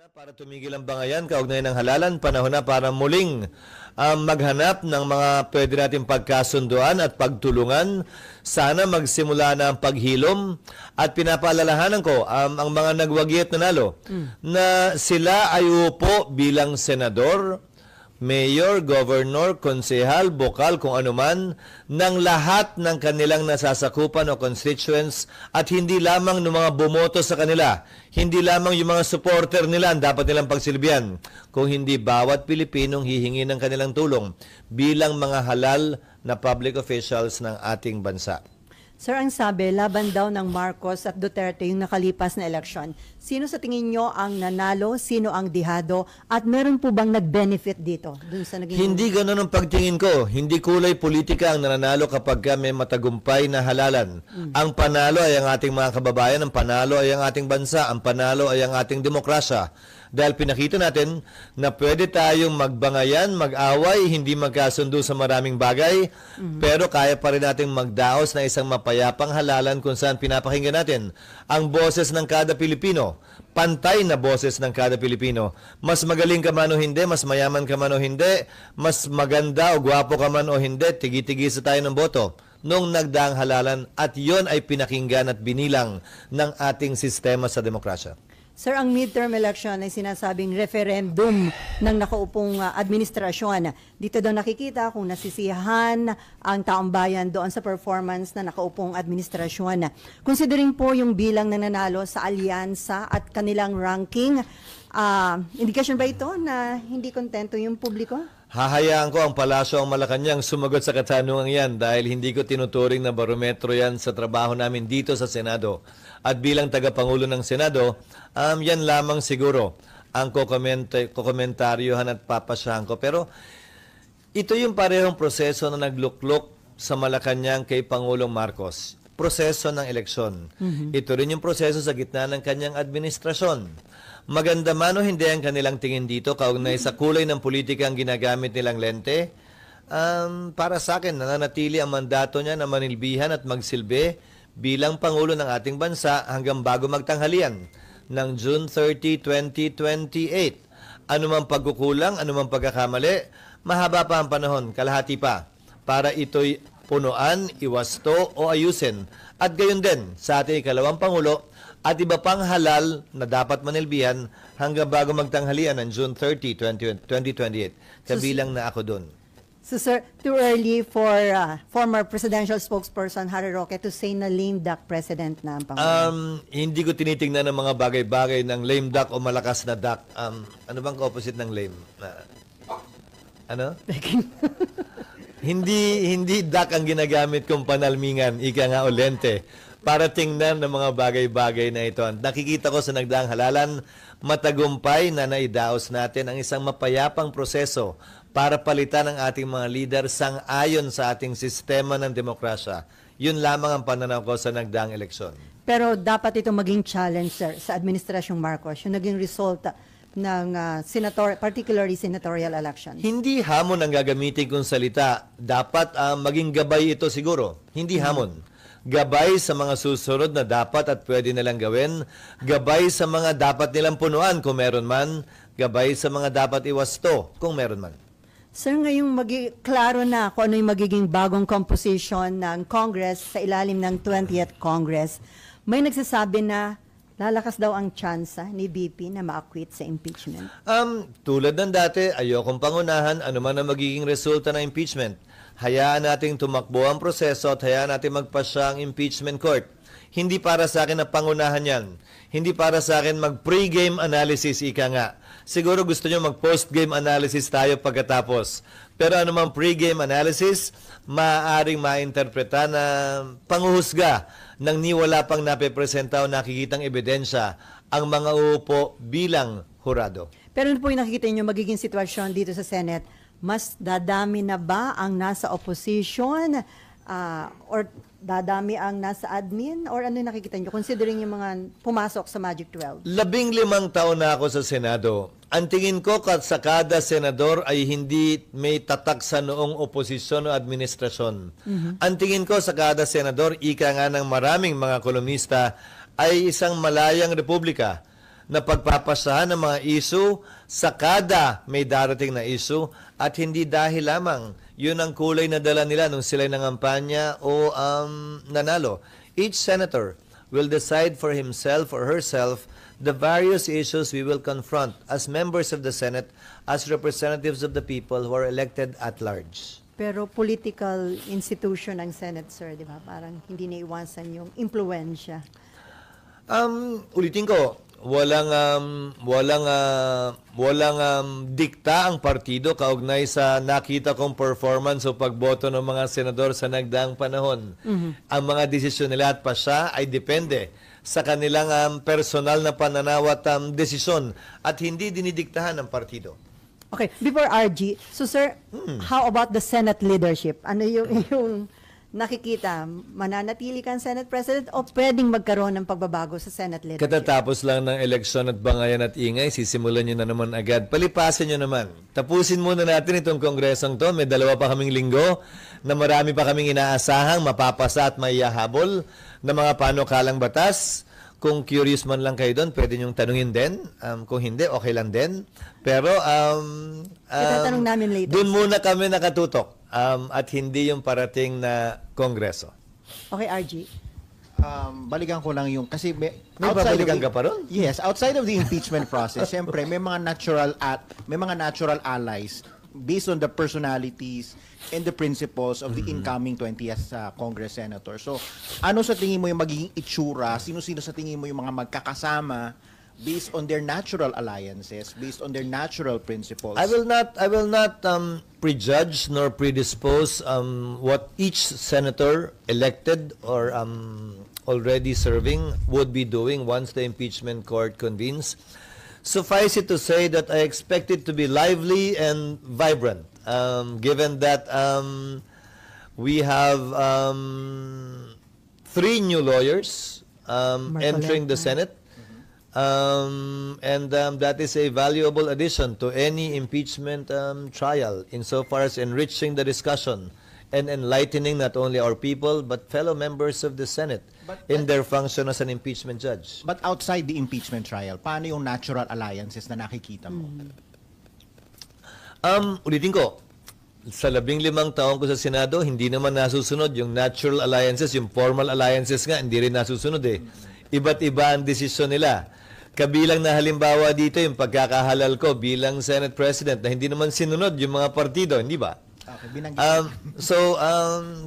na para tumigil ang bangayan, kaugnay ng halalan, panahon na para muling maghanap ng mga pwede natin pagkasunduan at pagtulungan. Sana magsimula na ang paghilom at pinapaalalahanan ko ang mga nagwagi at nanalo na sila ay upo bilang senador, mayor, governor, konsehal, bokal, kung anuman, ng lahat ng kanilang nasasakupan o constituents at hindi lamang ng mga bumoto sa kanila. Hindi lamang yung mga supporter nila ang dapat nilang pagsilbihan. Kung hindi bawat Pilipinong hihingi ng kanilang tulong bilang mga halal na public officials ng ating bansa. Sir, ang sabi, laban daw ng Marcos at Duterte yung nakalipas na eleksyon. Sino sa tingin nyo ang nanalo, sino ang dihado, at meron po bang nag-benefit dito? Dun sa naging... Hindi ganun ang pagtingin ko. Hindi kulay politika ang nananalo kapag may matagumpay na halalan. Ang panalo ay ang ating mga kababayan, ang panalo ay ang ating bansa, ang panalo ay ang ating demokrasya. Dahil pinakita natin na pwede tayong magbangayan, mag-away, hindi magkasundo sa maraming bagay, pero kaya pa rin natin magdaos na isang mapayapang halalan kung saan pinapakinggan natin ang boses ng kada Pilipino, pantay na boses ng kada Pilipino. Mas magaling ka man o hindi, mas mayaman ka man o hindi, mas maganda o gwapo ka man o hindi, tigi-tigisa tayo ng boto nung nagdaang halalan at yon ay pinakinggan at binilang ng ating sistema sa demokrasya. Sir, ang midterm election ay sinasabing referendum ng nakaupong administrasyon. Dito daw nakikita kung nasisiyahan ang taong bayan doon sa performance na nakaupong administrasyon. Considering po yung bilang na nanalo sa alyansa at kanilang ranking, indikasyon ba ito na hindi kontento yung publiko? Hahayaan ko ang Palasyo ang Malacanang sumagot sa katanungan yan dahil hindi ko tinuturing na barometro yan sa trabaho namin dito sa Senado. At bilang tagapangulo ng Senado, yan lamang siguro ang kokomentaryohan at papasyahan ko. Pero ito yung parehong proseso na nagluklok sa Malacanang kay Pangulong Marcos. Proseso ng eleksyon. Ito rin yung proseso sa gitna ng kanyang administrasyon. Maganda man o hindi ang kanilang tingin dito, kaugnay sa kulay ng politika ang ginagamit nilang lente, para sa akin, nananatili ang mandato niya na manilbihan at magsilbi bilang Pangulo ng ating bansa hanggang bago magtanghalian ng June 30, 2028. Anumang pagkukulang, anumang pagkakamali, mahaba pa ang panahon, kalahati pa, para ito'y punuan, iwasto o ayusin. At gayon din sa ating ikalawang Pangulo at iba pang halal na dapat manilbihan hanggang bago magtanghalian ng June 30, 2028. Kabilang na ako doon. So sir, too early for former presidential spokesperson Harry Roque to say na lame duck president na ang Pangulo? Hindi ko tinitingnan ng mga bagay-bagay ng lame duck o malakas na duck. Ano bang opposite ng lame? Ano? Hindi duck ang ginagamit kong panalmingan, ika nga o lente, para tingnan ng mga bagay-bagay na ito. Nakikita ko sa nagdaang halalan, matagumpay na naidaos natin ang isang mapayapang proseso para palitan ang ating mga leader sang-ayon sa ating sistema ng demokrasya. Yun lamang ang pananaw ko sa nagdaang eleksyon. Pero dapat ito maging challenge, sir, sa Administrasyong Marcos, yung naging result ng particularly senatorial election. Hindi hamon ang gagamitin kong salita. Dapat maging gabay ito siguro. Hindi hamon. Gabay sa mga susunod na dapat at pwede nilang gawin. Gabay sa mga dapat nilang punuan kung meron man. Gabay sa mga dapat iwasto kung meron man. Sir, ngayong klaro na kung ano yung magiging bagong composition ng Congress sa ilalim ng 20th Congress, may nagsasabi na lalakas daw ang tsansa ni BP na ma-acquit sa impeachment. Tulad ng dati, ayokong pangunahan anuman ang magiging resulta ng impeachment. Hayaan nating tumakbo ang proseso at hayaan natin magpasya ang impeachment court. Hindi para sa akin na pangunahan yan. Hindi para sa akin mag-pre-game analysis, ika nga. Siguro gusto nyo mag-post-game analysis tayo pagkatapos. Pero anumang pre-game analysis, maaaring mainterpreta na panguhusga nang niwala pang napepresenta o nakikitang ebidensya ang mga uupo bilang hurado. Pero ano po yung nakikita nyo magiging sitwasyon dito sa Senate? Mas dadami na ba ang nasa opposition or dadami ang nasa admin? Or ano yung nakikita nyo considering yung mga pumasok sa Magic 12? 15 taon na ako sa Senado. Ang tingin ko sa kada senador ay hindi may tatak sa noong oposisyon o administrasyon. Ang tingin ko sa kada senador, ika nga ng maraming mga kolumnista, ay isang malayang republika na pagpapasahan ng mga issue sa kada may darating na issue at hindi dahil lamang yun ang kulay na dala nila nung sila'y nangampanya o nanalo. Each senator will decide for himself or herself the various issues we will confront as members of the Senate, as representatives of the people who are elected at large. Pero political institution ang Senate, sir, di ba? Parang hindi naiwasan yung impluensya. Ulitin ko, walang dikta ang partido kaugnay sa nakita kong performance o pagboto ng mga senador sa nagdaang panahon. Ang mga desisyon nila at pasya ay depende sa kanilang personal na pananaw at desisyon at hindi dinidiktahan ng partido. Okay, before RG, so sir, how about the Senate leadership? Ano yung nakikita? Mananatili kang Senate President o pwedeng magkaroon ng pagbabago sa Senate leadership? Katatapos lang ng eleksyon at bangayan at ingay, sisimulan nyo na naman agad. Palipasin nyo naman. Tapusin muna natin itong kongresong to. May 2 pa kaming linggo na marami pa kaming inaasahang mapapasa at maihahabol na mga panukalang batas. Kung curious man lang kayo doon, pwede nyong tanungin din. Kung hindi, okay lang din. Pero, Itatanong namin later. doon muna kami nakatutok at hindi yung parating na kongreso. Okay, RG. Balikan ko lang yung kasi May babalikan ka pa ron? Yes, outside of the impeachment process, syempre may mga natural allies based on the personalities and the principles of the incoming 20th Congress senator. So, ano sa tingin mo yung magiging itsura? Sino-sino sa tingin mo yung mga magkakasama based on their natural alliances, based on their natural principles? I will not prejudge nor predispose what each senator elected or already serving would be doing once the impeachment court convenes. Suffice it to say that I expect it to be lively and vibrant, given that we have 3 new lawyers entering the Senate. That is a valuable addition to any impeachment trial insofar as enriching the discussion and enlightening not only our people but fellow members of the Senate in their function as an impeachment judge. But outside the impeachment trial, paano yung natural alliances na nakikita mo? Ulitin ko, sa 15 taon ko sa Senado, hindi naman nasusunod yung natural alliances, yung formal alliances nga, hindi rin nasusunod eh. Iba't iba ang desisyon nila. Kabilang na halimbawa dito yung pagkakahalal ko bilang Senate President na hindi naman sinunod yung mga partido, hindi ba? Okay, binanggit.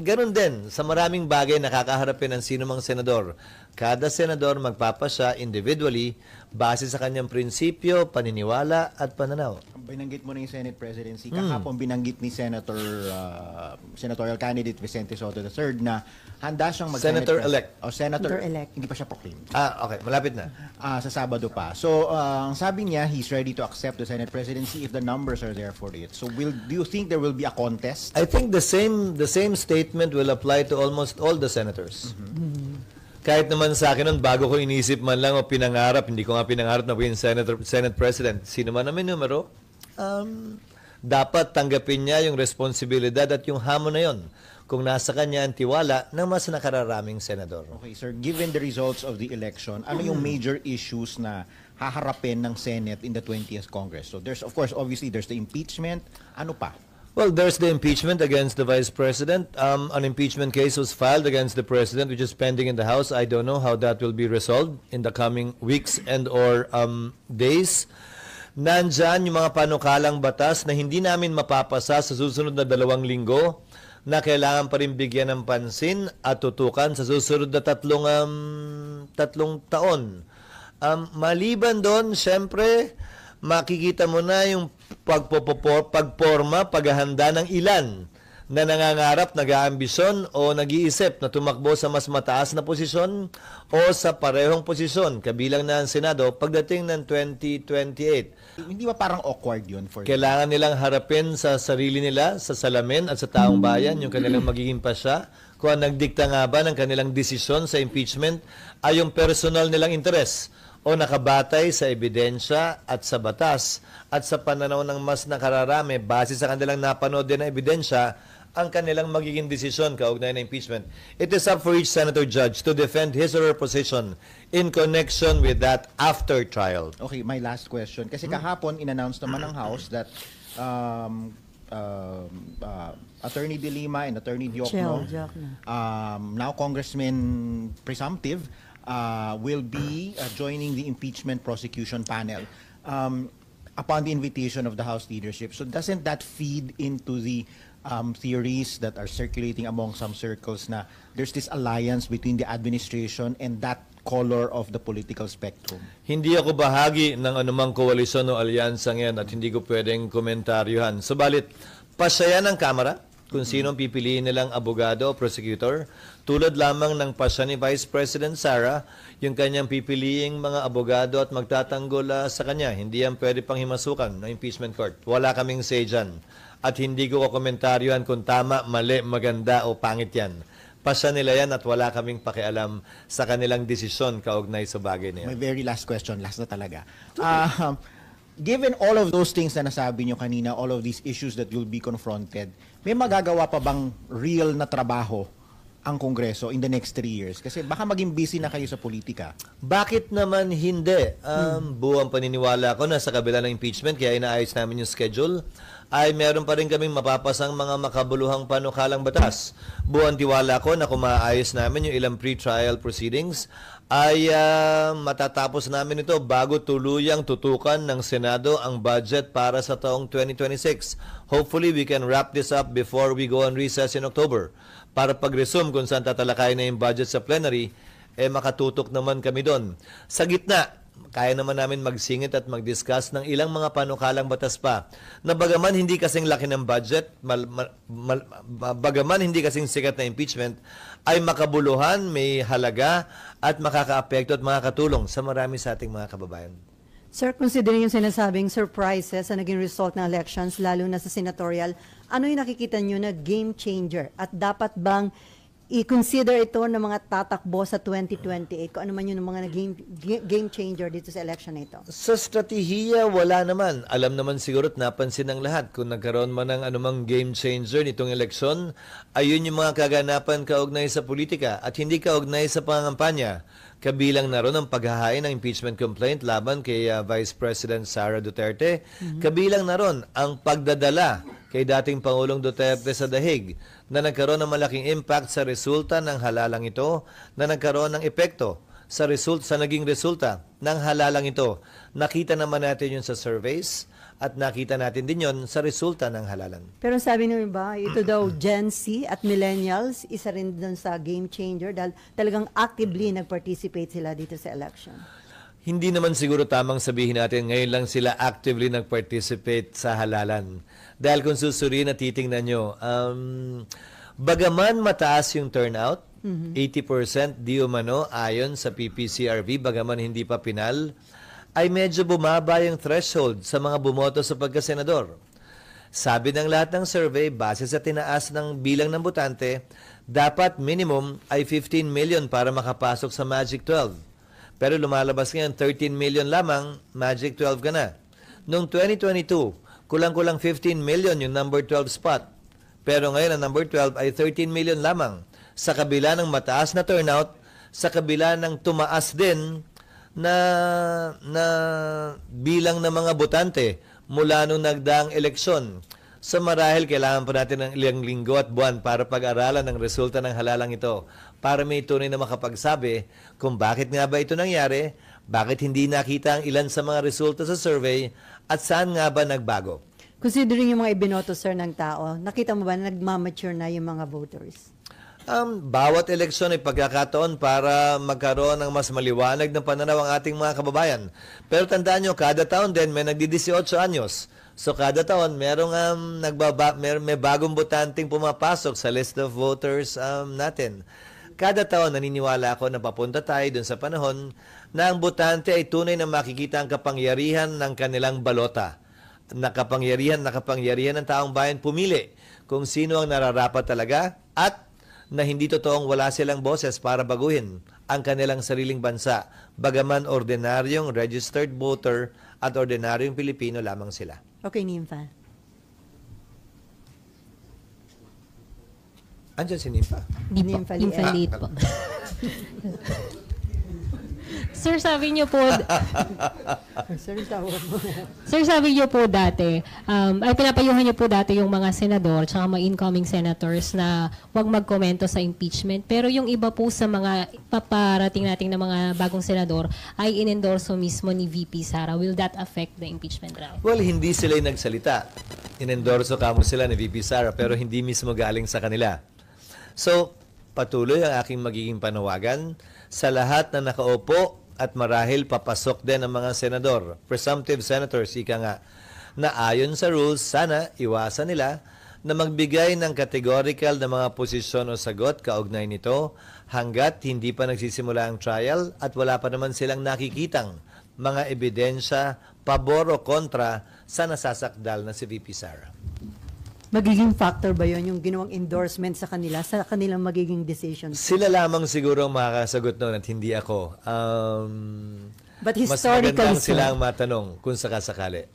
Ganun din. Sa maraming bagay nakakaharapin ng sino mang senador. Kada senador magpapasya individually base sa kanyang prinsipyo, paniniwala at pananaw. Binanggit mo na yung Senate presidency. Kahapon binanggit ni senatorial candidate Vicente Soto III na handa siyang Senator-elect. Senator-elect. Hindi pa siya proclaimed. Okay. Malapit na. Sa Sabado pa. So, ang sabi niya, he's ready to accept the Senate presidency if the numbers are there for it. So, do you think there will be a contest? I think the same statement will apply to almost all the senators. Kahit naman sa akin nun, bago ko inisip man lang o pinangarap, hindi ko nga pinangarap na maging Senate President, sino man na may numero, dapat tanggapin niya yung responsibilidad at yung hamon na yon kung nasa kanya ang tiwala ng mas nakararaming senador. Okay, sir. Given the results of the election, ano yung major issues na haharapin ng Senate in the 20th Congress? So, there's, of course, obviously, there's the impeachment. Ano pa? Well, there's the impeachment against the Vice President. An impeachment case was filed against the President, which is pending in the House. I don't know how that will be resolved in the coming weeks and or days. Nandyan yung mga panukalang batas na hindi namin mapapasa sa susunod na 2 linggo na kailangan pa rin bigyan ng pansin at tutukan sa susunod na 3 taon. Maliban doon, syempre, makikita mo na yung pagporma, paghahanda ng ilan na nangangarap, nag-aambisyon o nag-iisip na tumakbo sa mas mataas na posisyon o sa parehong posisyon, kabilang na ang Senado, pagdating ng 2028. Hindi ba parang awkward yun for Kailangan nilang harapin sa sarili nila, sa salamin at sa taong bayan, yung kanilang magiging pasya, kung ang nagdikta nga ba ng kanilang desisyon sa impeachment ay yung personal nilang interes o nakabatay sa ebidensya at sa batas at sa pananaw ng mas nakararami base sa kanilang napanood din na ebidensya ang kanilang magiging desisyon kaugnay ng impeachment. It is up for each senator judge to defend his or her position in connection with that after trial. Okay, my last question. Kasi kahapon, in-announce naman ng House that Attorney De Lima and Attorney Diokno, now Congressman Presumptive, will be joining the impeachment prosecution panel upon the invitation of the House leadership. So doesn't that feed into the theories that are circulating among some circles na there's this alliance between the administration and that color of the political spectrum? Hindi ako bahagi ng anumang koalisyon o alyansang yan at hindi ko pwedeng komentaryohan. Subalit, pasaya ng Kamara kung sino ang pipiliin nilang abogado o prosecutor, tulad lamang ng pasya ni Vice President Sara, yung kanyang pipiliing mga abogado at magtatanggol sa kanya. Hindi yan pwede pang himasukan ng impeachment court. Wala kaming say dyan. At hindi ko komentaryohan kung tama, mali, maganda o pangit yan. Pasya nila yan at wala kaming pakialam sa kanilang desisyon kaugnay sa bagay na yan. My very last question, last na talaga. Given all of those things na nasabi nyo kanina, all of these issues that you'll be confronted, may magagawa pa bang real na trabaho ang Kongreso in the next 3 years? Kasi baka maging busy na kayo sa politika. Bakit naman hindi? Buwang paniniwala ko na sa kabila ng impeachment, kaya inaayos namin yung schedule, ay meron pa rin kaming mapapasang mga makabuluhang panukalang batas. Buwang tiwala ko na kung maayos namin yung ilang pre-trial proceedings, ay matatapos namin ito bago tuluyang tutukan ng Senado ang budget para sa taong 2026. Hopefully, we can wrap this up before we go on recess in October. Para pag-resume kung saan tatalakay na yung budget sa plenary, makatutok naman kami doon. Sa gitna, kaya naman namin magsingit at mag-discuss ng ilang mga panukalang batas pa na bagaman hindi kasing laki ng budget, bagaman hindi kasing sikat na impeachment, ay makabuluhan, may halaga at makakaapekto at makakatulong sa marami sa ating mga kababayan. Sir, considering yung sinasabing surprises sa naging result ng elections, lalo na sa senatorial, ano yung nakikita nyo na game changer? At dapat bang i-consider ito ng mga tatakbo sa 2028? Kung ano man yun ng mga game changer dito sa election na ito? Sa strategiya, wala naman. Alam naman siguro at napansin ng lahat kung nagkaroon man ng anumang game changer nitong eleksyon, ayun yung mga kaganapan kaugnay sa politika at hindi kaugnay sa pangangampanya. Kabilang na ron ang paghahain ng impeachment complaint laban kay Vice President Sara Duterte. Kabilang na ron ang pagdadala kay dating Pangulong Duterte sa dahig na nagkaroon ng malaking impact sa resulta ng halalang ito, na nagkaroon ng epekto sa naging resulta ng halalang ito. Nakita naman natin yun sa surveys at nakita natin din yun sa resulta ng halalan. Pero sabi nyo ba, ito daw Gen Z at Millennials, isa rin dun sa game changer dahil talagang actively nag-participate sila dito sa election. Hindi naman siguro tamang sabihin natin ngayon lang sila actively nag-participate sa halalan. Dahil kung susuriin at titingnan nyo, bagaman mataas yung turnout, 80% di umano ayon sa PPCRV, bagaman hindi pa pinal, ay medyo bumaba yung threshold sa mga bumoto sa pagkasenador. Sabi ng lahat ng survey, base sa tinaas ng bilang ng botante, dapat minimum ay 15 million para makapasok sa Magic 12. Pero lumalabas ngayon, 13 million lamang, Magic 12 ka na. Noong 2022, kulang-kulang 15 million yung number 12 spot. Pero ngayon, ang number 12 ay 13 million lamang. Sa kabila ng mataas na turnout, sa kabila ng tumaas din na bilang ng mga botante mula nung nagdaang eleksyon. So marahil kailangan pa natin ng ilang linggo at buwan para pag-aralan ang resulta ng halalang ito para may tunay na makapagsabi kung bakit nga ba ito nangyari, bakit hindi nakita ang ilan sa mga resulta sa survey at saan nga ba nagbago. Considering yung mga ibinoto, sir, ng tao, nakita mo ba na nagmamature na yung mga voters? Bawat eleksyon ay pagkakataon para magkaroon ng mas maliwanag na pananaw ang ating mga kababayan. Pero tandaan nyo, kada taon din may nagdi-18 anyos. So kada taon merong may bagong botanteng pumapasok sa list of voters natin. Kada taon naniniwala ako na papunta tayo dun sa panahon na ang botante ay tunay na makikita ang kapangyarihan ng kanilang balota. Nakapangyarihan ng taong bayan pumili kung sino ang nararapat talaga at na hindi totoong wala silang boses para baguhin ang kanilang sariling bansa, bagaman ordinaryong registered voter at ordinaryong Pilipino lamang sila. Okay, Nympha. Andyan si Nimpa. Nympha Liet. Nympha Liet po. Sir, sabi niyo po, Sorry, tawag mo. Sir, sabi niyo po dati, ay pinapayuhan niyo po dati yung mga senador tsaka mga incoming senators na huwag magkomento sa impeachment. Pero yung iba po sa mga paparating nating na mga bagong senador ay inendorso mismo ni VP Sara. Will that affect the impeachment trial? Well, hindi sila yung nagsalita. Inendorso kamo sila ni VP Sara pero hindi mismo galing sa kanila. So, patuloy ang aking magiging panawagan sa lahat na nakaupo at marahil papasok din ang mga senador, presumptive senators, ika nga, na ayon sa rules, sana iwasan nila na magbigay ng categorical na mga posisyon o sagot kaugnay nito hanggat hindi pa nagsisimula ang trial at wala pa naman silang nakikitang mga ebidensya, pabor o kontra sa nasasakdal na si VP Sara. Magiging factor ba yon yung ginawang endorsement sa kanila, sa kanilang magiging decision? Sila lamang siguro ang makakasagot noon at hindi ako. But Mas historically, magandang sir, sila ang matanong kung sakasakali.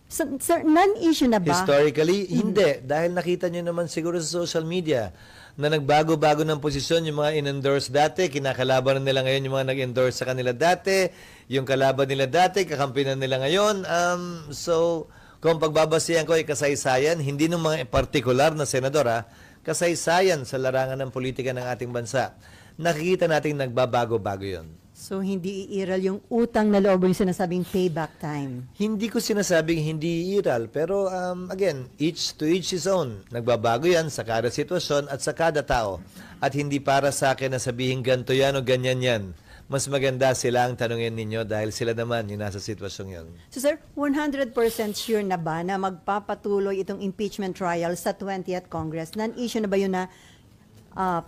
sir, non-issue na ba? Historically, hindi. Dahil nakita nyo naman siguro sa social media na nagbago-bago ng posisyon yung mga in-endorse dati, kinakalaban nila ngayon yung mga nag-endorse sa kanila dati, yung kalaban nila dati, kakampinan nila ngayon. So, kung pagbabasihan ko ay kasaysayan, hindi ng mga partikular na senador, kasaysayan sa larangan ng politika ng ating bansa. Nakikita natin nagbabago-bago yon. So, hindi iiral yung utang na loob yung sinasabing payback time. Hindi ko sinasabing hindi iiral, pero again, each to each his own. Nagbabago yan sa kada sitwasyon at sa kada tao. At hindi para sa akin na sabihin ganito yan o ganyan yan. Mas maganda sila ang tanungin ninyo dahil sila naman yung nasa sitwasyong yun. So, sir, 100% sure na ba na magpapatuloy itong impeachment trial sa 20th Congress? Non-issue na ba yun na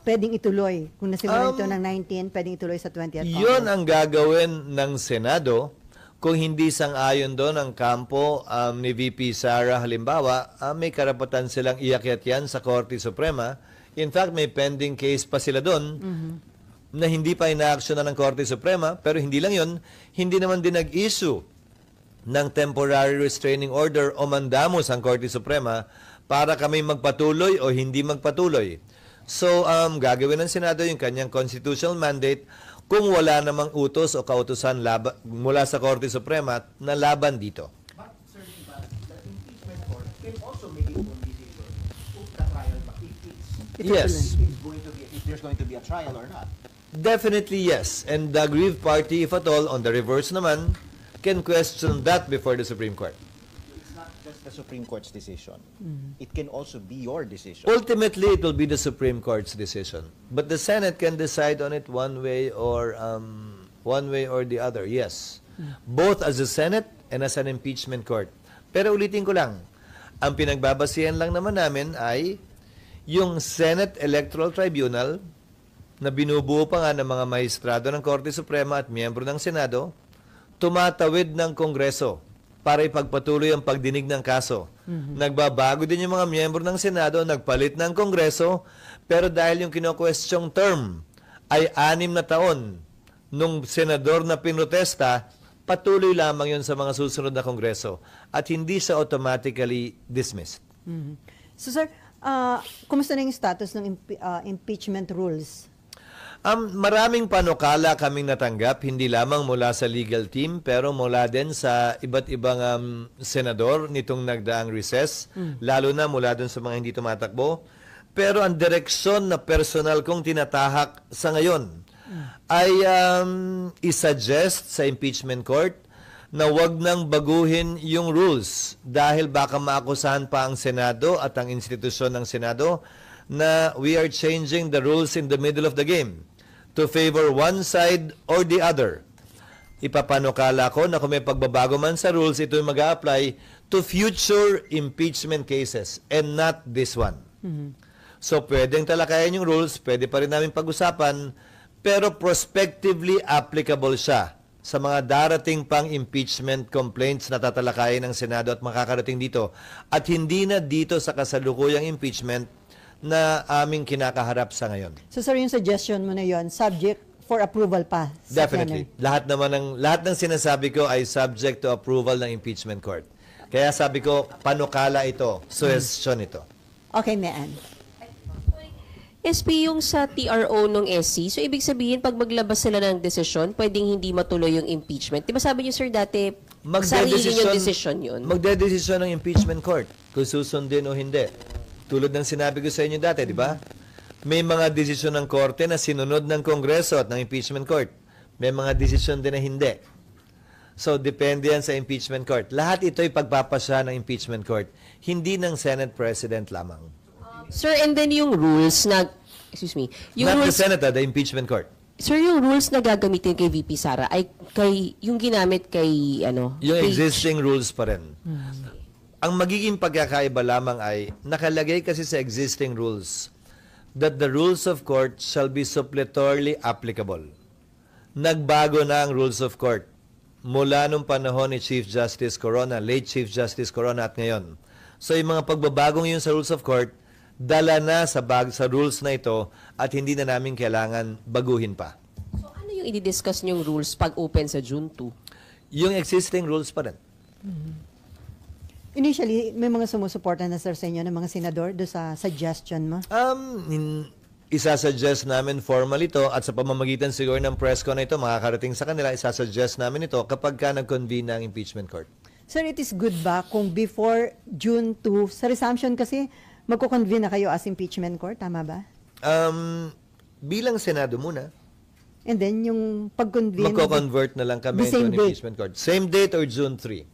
pwedeng ituloy? Kung nasimulan ito ng 19, pwedeng ituloy sa 20th Congress? Yun ang gagawin ng Senado kung hindi sang-ayon doon ang kampo ni VP Sara halimbawa, may karapatan silang iakyat yan sa Korte Suprema. In fact, may pending case pa sila doon na hindi pa ina-action ng Korte Suprema, pero hindi lang yun, hindi naman din nag-issue ng temporary restraining order o mandamos ang Korte Suprema para kami magpatuloy o hindi magpatuloy. So, gagawin ng Senado yung kanyang constitutional mandate kung wala namang utos o kautusan mula sa Korte Suprema na laban dito. But, sir, diba, the impeachment court can also make its own decision if the trial, Yes. if there's going to be a trial or not. Definitely yes. And the aggrieved party, if at all, on the reverse naman, can question that before the Supreme Court. It's not just the Supreme Court's decision. It can also be your decision. Ultimately, it will be the Supreme Court's decision. But the Senate can decide on it one way or the other, yes. Both as a Senate and as an impeachment court. Pero ulitin ko lang, ang pinagbabasihan lang naman namin ay yung Senate Electoral Tribunal na binubuo pa nga ng mga maestrado ng Korte Suprema at miyembro ng Senado, tumatawid ng Kongreso para ipagpatuloy ang pagdinig ng kaso. Nagbabago din yung mga miyembro ng Senado, nagpalit ng Kongreso, pero dahil yung kino-questioning term ay 6 na taon nung senador na pinrotesta, patuloy lamang yun sa mga susunod na Kongreso at hindi siya automatically dismissed. So, sir, kumusta na yung status ng impeachment rules? Maraming panukala kaming natanggap, hindi lamang mula sa legal team, pero mula din sa iba't ibang senador nitong nagdaang recess, lalo na mula dun sa mga hindi tumatakbo. Pero ang direksyon na personal kong tinatahak sa ngayon ay isuggest sa impeachment court na wag nang baguhin yung rules dahil baka maakusahan pa ang Senado at ang institusyon ng Senado na we are changing the rules in the middle of the game to favor one side or the other. Ipapanukala ko na kung may pagbabago man sa rules, ito yung mag-a-apply to future impeachment cases and not this one. So, pwedeng talakayan yung rules, pwede pa rin namin pag-usapan, pero prospectively applicable siya sa mga darating pang impeachment complaints na tatalakayin ng Senado at makakarating dito. At hindi na dito sa kasalukuyang impeachment na aming kinakaharap sa ngayon. So, sir, yung suggestion mo na yon subject for approval pa sa Definitely. Senate? Lahat ng sinasabi ko ay subject to approval ng impeachment court. Kaya sabi ko, panukala ito, suggestion ito. Okay, Mean. SP yung sa TRO ng SC. So, ibig sabihin, pag maglabas sila ng desisyon, pwedeng hindi matuloy yung impeachment. Di ba sabi niyo, sir, dati, sarili yung desisyon yun? Magdedesisyon ng impeachment court kung susundin o hindi. Tulad ng sinabi ko sa inyo dati, di ba? May mga desisyon ng korte na sinunod ng Kongreso at ng impeachment court. May mga desisyon din na hindi. So, depende yan sa impeachment court. Lahat ito'y pagpapasya ng impeachment court, hindi ng Senate President lamang. Sir, and then yung rules na, excuse me, yung Not the rules, Senate, the impeachment court. sir, yung rules na gagamitin kay VP Sara ay yung ginamit kay, Yung kay- existing rules pa rin. Ang magiging pagkakaiba lamang ay nakalagay kasi sa existing rules that the rules of court shall be suppletorily applicable. Nagbago na ang rules of court mula nung panahon ni Chief Justice Corona, late Chief Justice Corona at ngayon. So yung mga pagbabagong yun sa rules of court, dala na sa rules na ito at hindi na namin kailangan baguhin pa. So, ano yung i-discuss niyong rules pag open sa June 2? Yung existing rules pa rin. Initially, may mga sumusuporta na, sir, sa inyo ng mga senador do sa suggestion mo? Isasuggest namin formally ito at sa pamamagitan siguro ng press con na ito, makakarating sa kanila, isasuggest namin ito kapag ka nag-convene ng impeachment court. Sir, it is good ba kung before June 2, sa resumption kasi, magko-convene na kayo as impeachment court, tama ba? Bilang Senado muna, And then, yung pag-convene... magko-convert na lang kami The into same an date. impeachment court. Same date or June 3.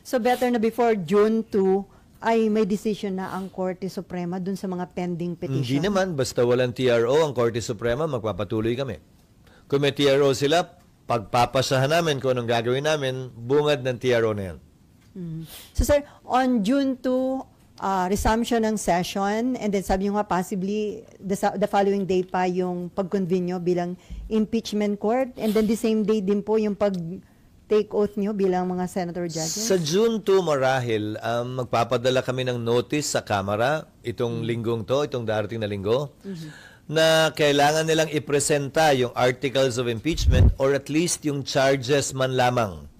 So, better na before June 2, ay may decision na ang Korte Suprema dun sa mga pending petition. Hindi naman, basta walang TRO, ang Korte Suprema, magpapatuloy kami. Kung may TRO sila, pagpapasahan namin kung anong gagawin namin, bungad ng TRO na yan. So, sir, on June 2, resumption ng session, and then sabi nyo nga possibly the following day pa yung pag-convene nyo bilang impeachment court, and then the same day din po yung pag-take oath nyo bilang mga senator judges? Sa June 2 marahil, magpapadala kami ng notice sa Kamara, itong linggong to, itong darating na linggo, na kailangan nilang ipresenta yung articles of impeachment or at least yung charges man lamang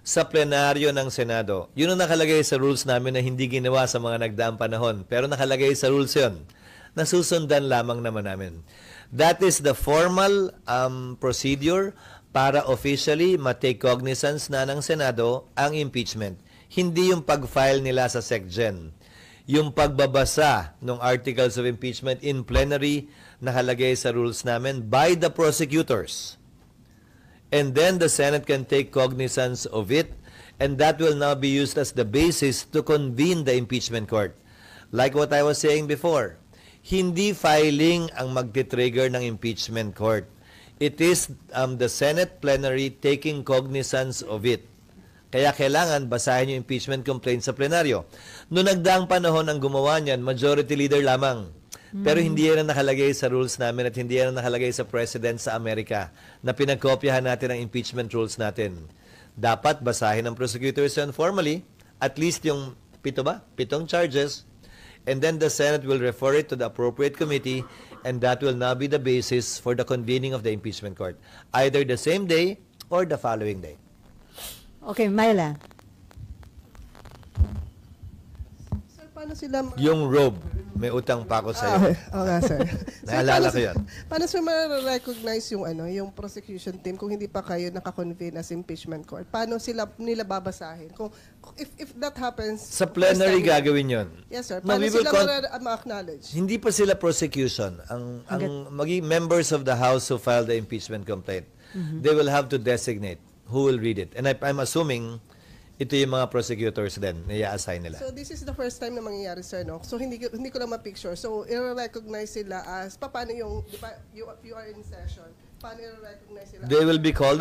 sa plenaryo ng Senado. Yun ang nakalagay sa rules namin na hindi ginawa sa mga nagdaang panahon. Pero nakalagay sa rules yun. Nasusundan lamang naman namin. That is the formal procedure para officially matake cognizance na ng Senado ang impeachment. Hindi yung pag-file nila sa SecGen. Yung pagbabasa ng articles of impeachment in plenary nakalagay sa rules namin by the prosecutors. And then the Senate can take cognizance of it, and that will now be used as the basis to convene the impeachment court. Like what I was saying before, hindi filing ang magti-trigger ng impeachment court. It is the Senate plenary taking cognizance of it. Kaya kailangan basahin yung impeachment complaint sa plenaryo. Noong nagdaang panahon ang gumawa niyan, majority leader lamang. Pero hindi yan ang nakalagay sa rules namin at hindi yan ang nakalagay sa President sa Amerika na pinagkopyahan natin ang impeachment rules natin. Dapat basahin ng prosecutors yan formally, at least yung 7 charges, and then the Senate will refer it to the appropriate committee, and that will now be the basis for the convening of the impeachment court, either the same day or the following day. Okay, Myla. Sir, paano sila... Yung robe, may utang pa ako sa'yo. Okay, sir. Naalala ko yan. Paano sir ma-recognize yung yung prosecution team kung hindi pa kayo nakakonvene as impeachment court? Paano nila babasahin? Kung if that happens... Sa plenary first time- gagawin yun. Yes, sir. No, Paano we will sila ma-acknowledge? Hindi pa sila prosecution. Ang maging members of the House who filed the impeachment complaint, they will have to designate who will read it. And I'm assuming ito yung mga prosecutors din na i-assign nila. So this is the first time na mangyayari, sir, no? So hindi ko lang ma-picture. So i-recognize sila as paano yung di ba, you are in session. Paano i-recognize sila? They will be called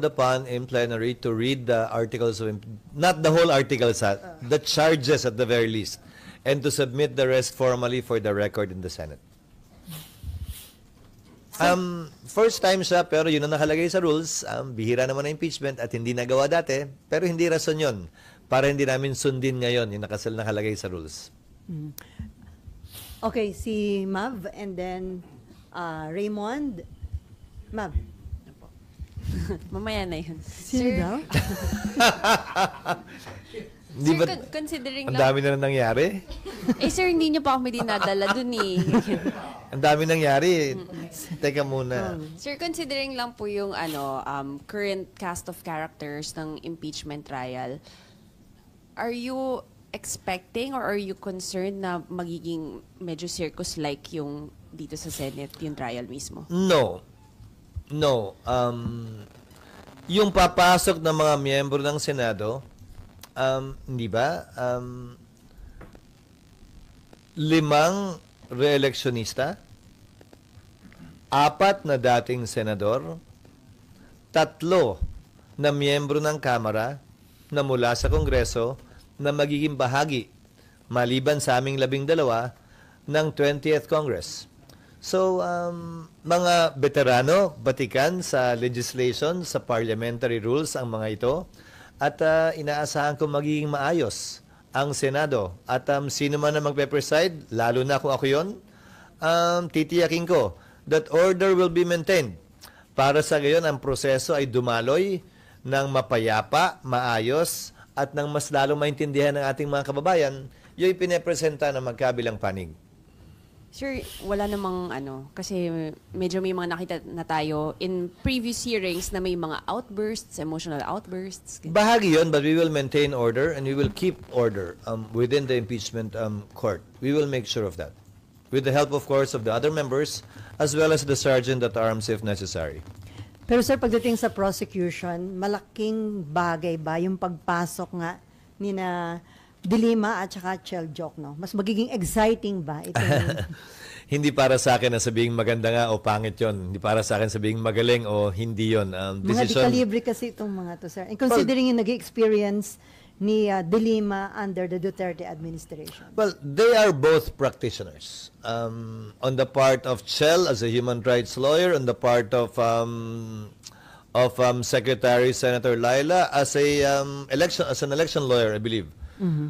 upon in plenary to read the articles of not the whole articles, the charges at the very least, and to submit the rest formally for the record in the Senate. First time siya, pero yun ang nakalagay sa rules. Bihira naman ang impeachment at hindi nagawa dati, pero hindi rason yun para hindi namin sundin ngayon yung nakalagay sa rules. Okay, si Mav, and then Raymond. Mav. Mamaya na yun. Sino daw? Di Sir, ba, considering ang na... dami na nangyari? Eh sir, hindi niyo pa kami dinadala dun eh. Ang dami nangyari. Teka muna. Sir, considering lang po yung current cast of characters ng impeachment trial, are you expecting or are you concerned na magiging medyo circus-like yung dito sa Senate, yung trial mismo? No. No. Yung papasok ng mga miyembro ng Senado, hindi ba? 5 re-electionista, 4 na dating senador, 3 na miyembro ng Kamara na mula sa Kongreso na magiging bahagi, maliban sa aming 12, ng 20th Congress. So, mga veterano, batikan sa legislation, sa parliamentary rules ang mga ito, at inaasahan ko magiging maayos ang Senado. At sino man na magpe-preside, lalo na kung ako yun, titiyakin ko that order will be maintained. Para sa gayon, ang proseso ay dumaloy ng mapayapa, maayos, at ng mas lalong maintindihan ng ating mga kababayan, yung ipinapresenta ng magkabilang panig. Sir, wala namang kasi medyo may mga nakita na tayo in previous hearings na may mga outbursts, emotional outbursts. Bahagi yun, but we will maintain order and we will keep order within the impeachment court. We will make sure of that. With the help, of course, of the other members as well as the sergeant at arms if necessary. Pero sir, pagdating sa prosecution, malaking bagay ba yung pagpasok nga ni na Dilima at saka Chel Jokno? Mas magiging exciting ba ito? Hindi para sa akin na sabihing maganda nga o pangit yon. Hindi para sa akin sabihing magaling o hindi yon. Mga di-kalibre kasi itong mga to, sir. And considering yung nag-experience ni Dilima under the Duterte administration. Well, they are both practitioners. On the part of Chel as a human rights lawyer, on the part of Secretary Senator Laila as an election lawyer, I believe.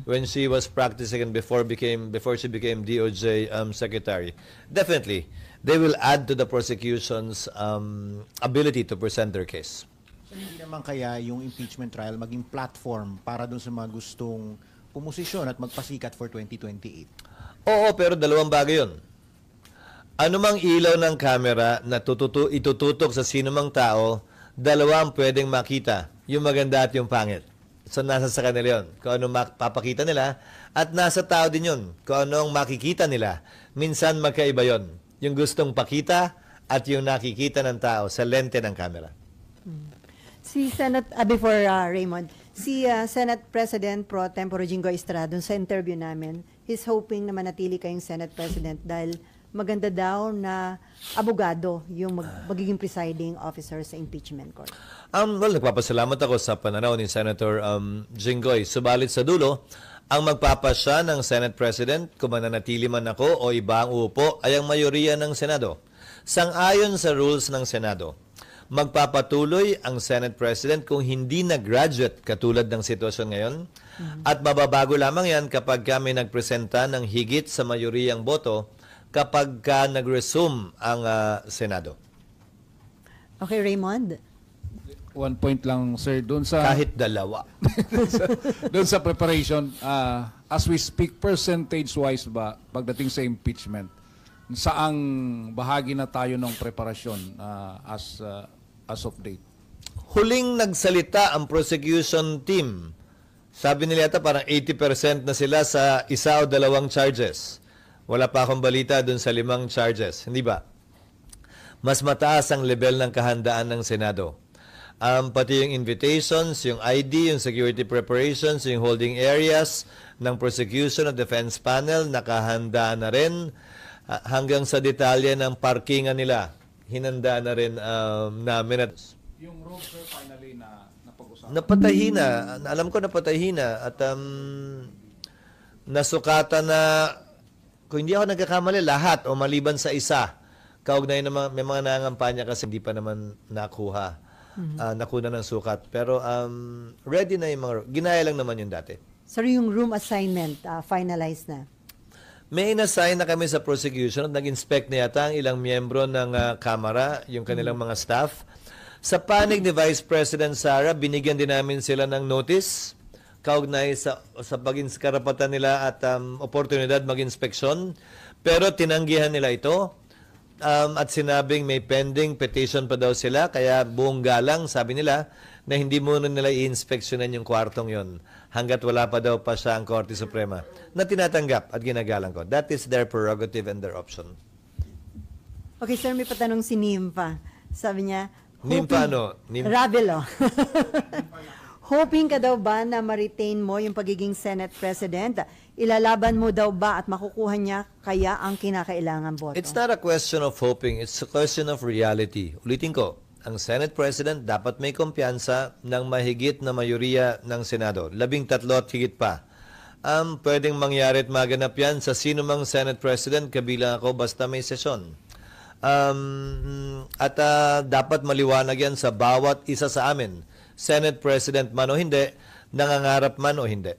When she was practicing and before she became DOJ secretary. Definitely, they will add to the prosecution's ability to present their case. So, hindi naman kaya yung impeachment trial maging platform para dun sa mga gustong pumosisyon at magpasikat for 2028? Oo, pero dalawang bagay yun. Ano mang ilaw ng kamera na itututok sa sino mang tao, dalawang pwedeng makita, yung maganda at yung pangit. So, nasa sa kanila yun. Kung anong mapapakita nila. At nasa tao din yun. Kung anong makikita nila. Minsan magkaiba yun. Yung gustong pakita at yung nakikita ng tao sa lente ng camera. Si Senate, before Raymond, si Senate President Pro Tempore Jingo Estrada, sa interview namin, he's hoping na manatili kayong Senate President dahil maganda daw na abogado yung magiging presiding officer sa impeachment court. Well, nagpapasalamat ako sa pananaw ni Senator Jinggoy. Subalit sa dulo, ang magpapasya ng Senate President, kung mananatili man ako o iba ang uupo, ay ang mayoriya ng Senado. Sang-ayon sa rules ng Senado, magpapatuloy ang Senate President kung hindi na-graduate katulad ng sitwasyon ngayon, at mababago lamang yan kapag kami nagpresenta ng higit sa mayoriyang boto kapag nag-resume ang Senado. Okay, Raymond? One point lang, sir, doon sa Kahit dalawa. doon sa preparation, as we speak, percentage-wise ba, pagdating sa impeachment, saang bahagi na tayo ng preparasyon as of date? Huling nagsalita ang prosecution team. Sabi nila yata parang 80% na sila sa 1 o 2 charges. Wala pa akong balita dun sa 5 charges. Hindi ba? Mas mataas ang level ng kahandaan ng Senado. Pati yung invitations, yung ID, yung security preparations, yung holding areas ng prosecution at defense panel, nakahanda na rin. Hanggang sa detalye ng parkingan nila, hinanda na rin namin. Yung room, sir, finally na napag-usapan. Napatahi na. Alam ko napatahi na. At nasukatan na, kung hindi ako nagkakamali, lahat o maliban sa isa. Kaugnay na may mga nangangampanya kasi hindi pa naman nakuha. Nakuna ng sukat. Pero ready na yung mga, ginaya lang naman yung dati. Sir, yung room assignment, finalized na? May inassign na kami sa prosecution at nag-inspect na yata ang ilang miyembro ng Kamara, yung kanilang mga staff. Sa panig ni Vice President Sara, binigyan din namin sila ng notice. kaugnay sa karapatan nila at oportunidad mag-inspeksyon. Pero tinanggihan nila ito at sinabing may pending petition pa daw sila. Kaya buong galang, sabi nila, na hindi muna nila i-inspeksyonan yung kwartong yon hanggat wala pa daw pa siya ang Korte Suprema na tinatanggap at ginagalang ko. That is their prerogative and their option. Okay, sir, may patanong si Nimpa. Sabi niya, Nimpa ano? Ravelo. Hoping ka daw ba na ma-retain mo yung pagiging Senate President? Ilalaban mo daw ba at makukuha niya kaya ang kinakailangan boto? It's not a question of hoping. It's a question of reality. Ulitin ko, ang Senate President dapat may kumpiyansa ng mahigit na mayoriya ng Senado. 13 at higit pa. Pwedeng mangyari at maganap yan sa sino mang Senate President, kabilang ako, basta may sesyon. Dapat maliwanag yan sa bawat isa sa amin. Senate President man o hindi, nangangarap man o hindi.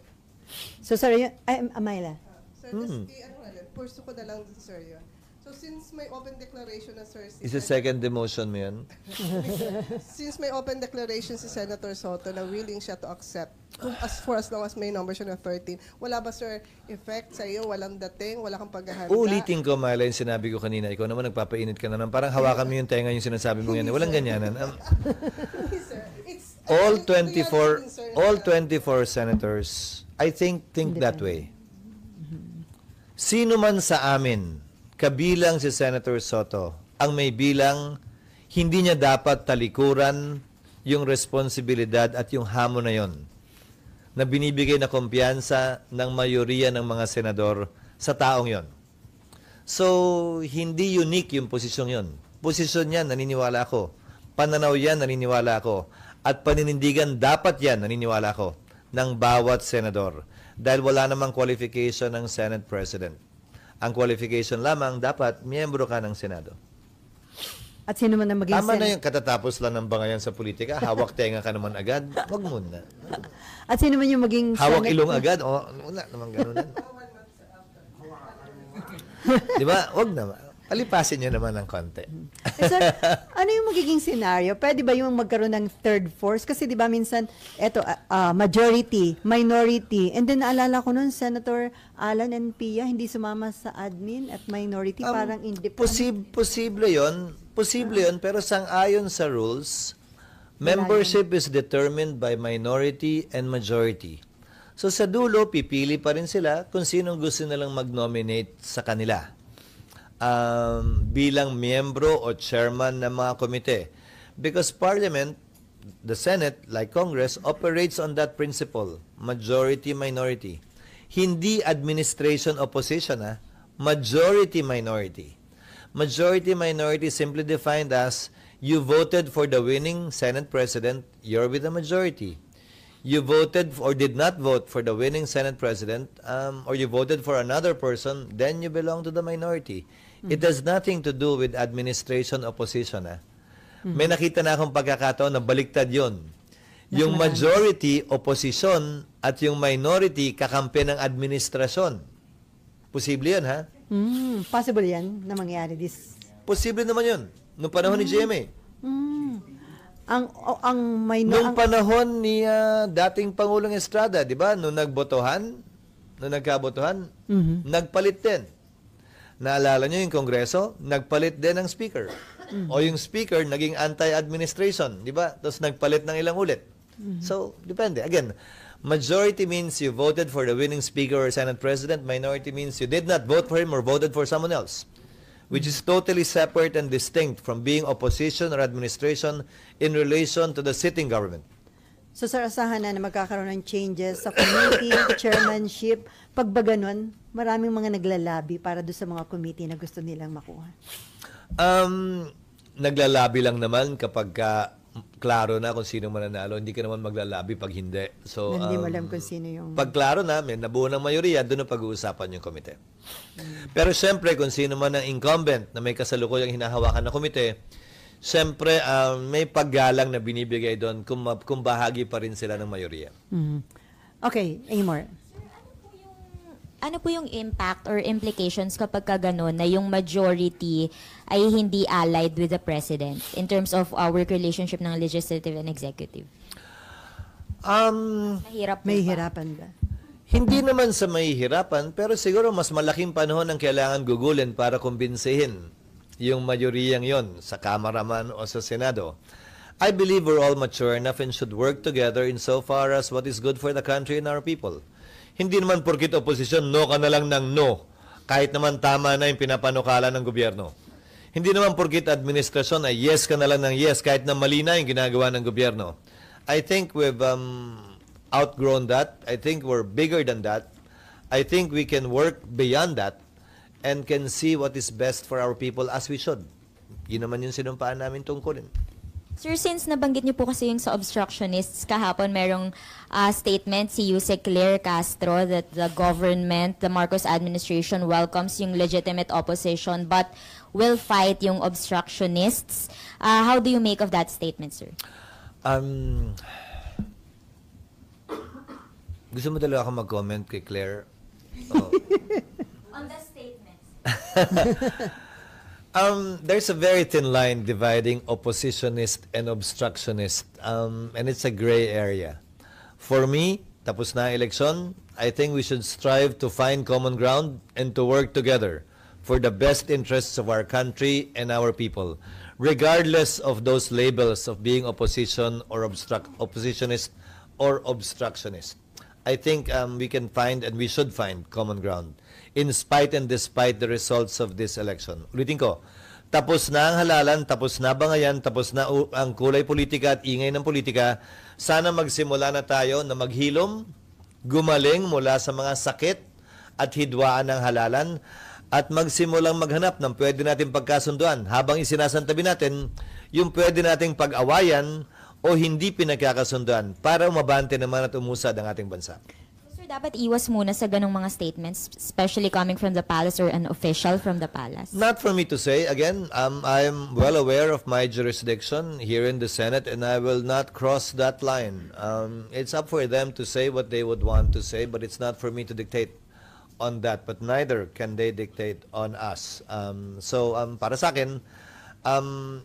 So, sir, Amayla. Sir, purso ko na lang, sir, yun. So, since may open declaration na, sir, Is the second demotion mo yan? since may open declaration si Senator Soto na willing siya to accept, for as long as may number siya na 13, wala ba, sir, effect sa iyo? Walang dating? Wala kang paghahanda? Ulitin ko, Myla, yung sinabi ko kanina. Ikaw naman nagpapainit ka na naman. Parang hawakan mo yung tenga yung sinasabi mo yan. Walang ganyanan. Sir, it's All reality, 24 sir. all 24 senators, I think that way. Sino man sa amin, kabilang si Senator Soto, ang may bilang, hindi niya dapat talikuran yung responsibilidad at yung hamon na yon na binibigay na kumpiyansa ng mayoriya ng mga senador sa taong yon. So, hindi unique yung posisyon yon. Posisyon yan, naniniwala ako. Pananaw yan, naniniwala ako. At paninindigan dapat yan, naniniwala ko, ng bawat senador. Dahil wala namang qualification ng Senate President. Ang qualification lamang, dapat miyembro ka ng Senado. At sino man ang maging Tama na Senate? yung katatapos lang ng bangayan sa politika. Hawak tenga ka naman agad. Wag muna. At sino man yung maging Hawak Senate? ilong agad. O, wala naman ganunan. Di ba? Wag naman. Alipasin nyo naman ng konti. Sir, ano yung magiging scenario? Pwede ba yung magkaroon ng third force? Kasi di ba minsan, eto, majority, minority, and then naalala ko nun, Senator Alan and Pia, hindi sumama sa admin at minority, parang independent. Posible yon, pero sang-ayon sa rules, membership is determined by minority and majority. So sa dulo, pipili pa rin sila kung sinong gusto nilang mag-nominate sa kanila. Bilang miyembro o chairman ng mga komite. Because Parliament, the Senate, like Congress, operates on that principle, majority-minority. Hindi administration-opposition, majority-minority. Majority-minority simply defined as you voted for the winning Senate President, you're with the majority. You voted or did not vote for the winning Senate President, or you voted for another person, then you belong to the minority. It has nothing to do with administration opposition. May nakita na akong pagkakataon na baliktad yon. Yung majority, opposition, at yung minority, kakampi ng administrasyon. Posible yun, ha? Possible yan na mangyari this. Posible naman yun. Noong panahon ni GMA. Ang Noong panahon ni dating Pangulong Estrada, di ba? Noong nagkabotohan, nagpalit din. Naalala nyo yung Kongreso, nagpalit din ng speaker. O yung speaker, naging anti-administration, di ba? Tapos nagpalit ng ilang ulit. So, depende. Again, majority means you voted for the winning speaker or Senate President. Minority means you did not vote for him or voted for someone else, which is totally separate and distinct from being opposition or administration in relation to the sitting government. So, sir, asahan na magkakaroon ng changes sa committee, chairmanship. Pag ba ganun, maraming mga naglalabi para doon sa mga committee na gusto nilang makuha. Naglalabi lang naman kapag klaro na kung sino mananalo. Hindi ka naman maglalabi pag hindi. So, Hindi mo alam kung sino yung... pag klaro na, may nabuo ng mayoriya, doon na pag-uusapan yung komite. Pero siyempre, kung sino man ang incumbent na may kasalukuyang hinahawakan na komite, siyempre, may paggalang na binibigay doon kung bahagi pa rin sila ng mayoriya. Okay, Amor. Ano po yung impact or implications kapag gano'n na yung majority ay hindi allied with the president in terms of our relationship ng legislative and executive? Mahirap po May ba? hirapan ba? Hindi naman sa mahihirapan, pero siguro mas malaking panahon ang kailangan gugulin para kumbinsihin yung mayoriyang yon sa Kamara man o sa Senado. I believe we're all mature enough and should work together insofar as what is good for the country and our people. Hindi naman porkit oposisyon, no ka na lang ng no, kahit naman tama na yung pinapanukala ng gobyerno. Hindi naman porkit administrasyon ay yes ka na lang ng yes, kahit na mali na yung ginagawa ng gobyerno. I think we've outgrown that. I think we're bigger than that. I think we can work beyond that and can see what is best for our people as we should. Yun naman yung sinumpaan namin tungkulin. Sir, since nabanggit niyo po kasi yung sa obstructionists, kahapon merong statement si Yusek Claire Castro that the government, the Marcos administration welcomes yung legitimate opposition but will fight yung obstructionists. How do you make of that statement, sir? Gusto mo talaga ako mag-comment kay Claire? Oh. On the statements. There's a very thin line dividing oppositionist and obstructionist, and it's a gray area. For me, tapos na ang eleksyon, I think we should strive to find common ground and to work together for the best interests of our country and our people, regardless of those labels of being opposition or oppositionist or obstructionist. I think we can find and we should find common ground in spite and despite the results of this election. Ulitin ko, tapos na ang halalan, tapos na bangayan, tapos na ang kulay politika at ingay ng politika. Sana magsimula na tayo na maghilom, gumaling mula sa mga sakit at hidwaan ng halalan at magsimulang maghanap ng pwede nating pagkasunduan habang isinasantabi natin yung pwede nating pag-awayan o hindi pinagkakasunduan para umabante naman at umusad ang ating bansa. Sir, dapat iwas muna sa ganong mga statements, especially coming from the palace or an official from the palace. Not for me to say. Again, I'm well aware of my jurisdiction here in the Senate and I will not cross that line. It's up for them to say what they would want to say, but it's not for me to dictate on that. But neither can they dictate on us. So para sa akin,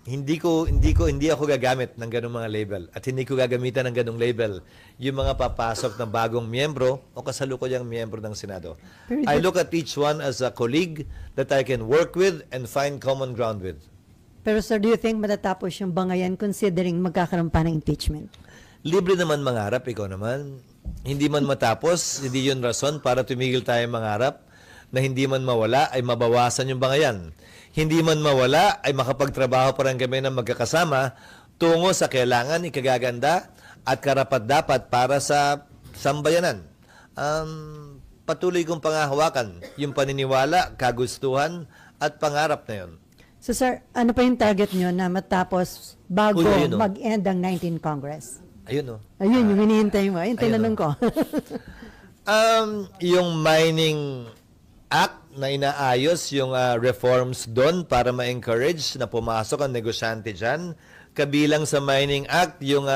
hindi ako gagamit ng ganung mga label at hindi ko gagamitan ng ganung label yung mga papasok na bagong miyembro o kasalukuyang miyembro ng Senado. I look at each one as a colleague that I can work with and find common ground with. Pero sir, do you think matatapos yung bangayan considering magkakaroon pa ng impeachment? Libre naman mangarap, ikaw naman. Hindi man matapos, hindi yun rason para tumigil tayo mangarap na hindi man mawala ay mabawasan yung bangayan. Hindi man mawala ay makapagtrabaho pa rin kami ng magkakasama tungo sa kailangan, ikagaganda at karapat-dapat para sa sambayanan. Patuloy kong pangahawakan yung paniniwala, kagustuhan at pangarap na yun. So sir, ano pa yung target nyo na matapos bago Uy, ayun, oh. mag-end ang 19th Congress? Ayun o. Ayun, yung hinihintay mo. Ayun, tinanong ko. Yung mining act na inaayos yung reforms doon para ma-encourage na pumasok ang negosyante dyan. Kabilang sa mining act, yung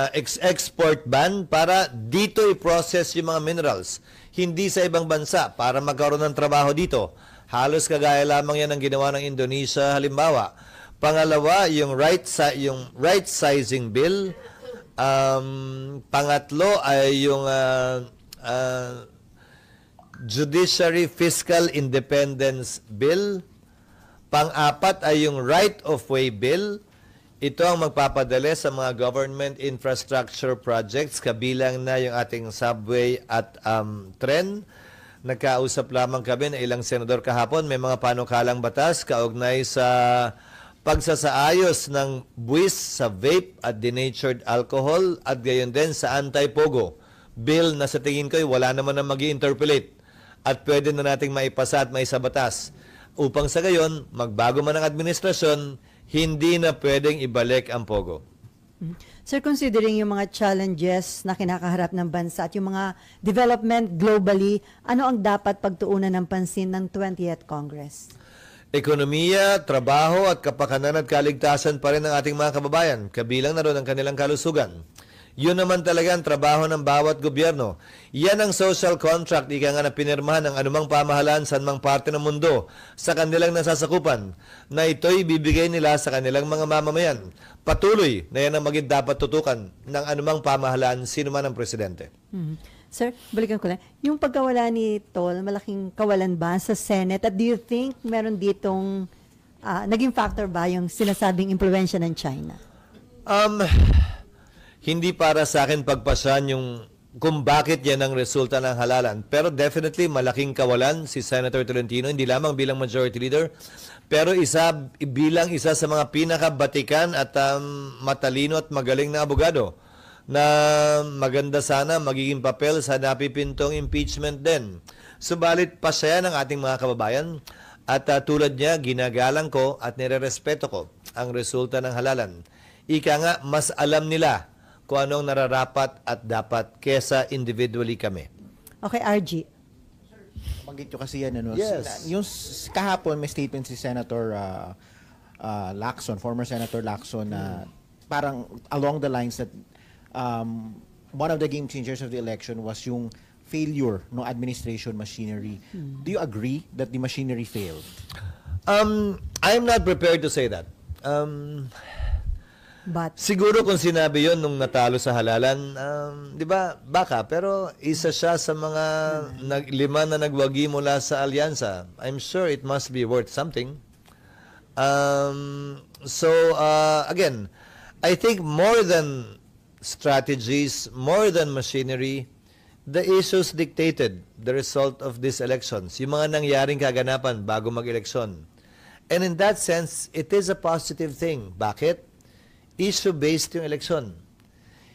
export ban para dito i-process yung mga minerals. Hindi sa ibang bansa para magkaroon ng trabaho dito. Halos kagaya lamang yan ang ginawa ng Indonesia halimbawa. Pangalawa, yung right sizing bill. Pangatlo ay yung Judiciary Fiscal Independence Bill. Pang-apat ay yung Right-of-Way Bill. Ito ang magpapadali sa mga government infrastructure projects, kabilang na yung ating subway at tren. Nagkausap lamang kami na ilang senador kahapon, may mga panukalang batas kaugnay sa pagsasaayos ng buwis sa vape at denatured alcohol at gayon din sa anti-pogo. Bill na sa tingin ko wala naman na mag-i-interpolate at pwede na nating maipasa at maisabatas. Upang sa gayon, magbago man ang administrasyon, hindi na pwedeng ibalik ang pogo. Sir, considering yung mga challenges na kinakaharap ng bansa at yung mga development globally, ano ang dapat pagtuunan ng pansin ng 20th Congress? Ekonomiya, trabaho at kapakanan at kaligtasan pa rin ng ating mga kababayan. Kabilang na rin ang kanilang kalusugan. Yun naman talaga ang trabaho ng bawat gobyerno. Yan ang social contract, ika nga na pinirmahan ng anumang pamahalaan sa anumang parte ng mundo sa kanilang nasasakupan, na ito'y bibigay nila sa kanilang mga mamamayan. Patuloy na yan ang maging dapat tutukan ng anumang pamahalaan, sino man ang presidente. Sir, balikan ko lang. Yung pagkawala ni Tol, malaking kawalan ba sa Senate? At do you think meron ditong naging factor ba yung sinasabing impluwensya ng China? Hindi para sa akin pagpasan yung kung bakit yan ang resulta ng halalan. Pero definitely malaking kawalan si Senator Tolentino, hindi lamang bilang majority leader, pero bilang isa sa mga pinakabatikan at matalino at magaling na abogado na maganda sana magiging papel sa napipintong impeachment din. Subalit pasaya ng ating mga kababayan at tulad niya, ginagalang ko at nirerespeto ko ang resulta ng halalan. Ika nga, mas alam nila kung anong nararapat at dapat kesa individually kami. Okay, RG. Banggit nyo kasi yan, ano? Yes. Yung kahapon may statement si Senator Lacson, former Senator Lacson, na parang along the lines that one of the game changers of the election was yung failure ng administration machinery. Do you agree that the machinery failed? I'm not prepared to say that. But Siguro kung sinabi yon nung natalo sa halalan, di ba, baka, pero isa siya sa mga lima na nagwagi mula sa alyansa. I'm sure it must be worth something. Again, I think more than strategies, more than machinery, the issues dictated the result of these elections. Yung mga nangyaring kaganapan bago mag-eleksyon. And in that sense, it is a positive thing. Bakit? Issue-based yung eleksyon.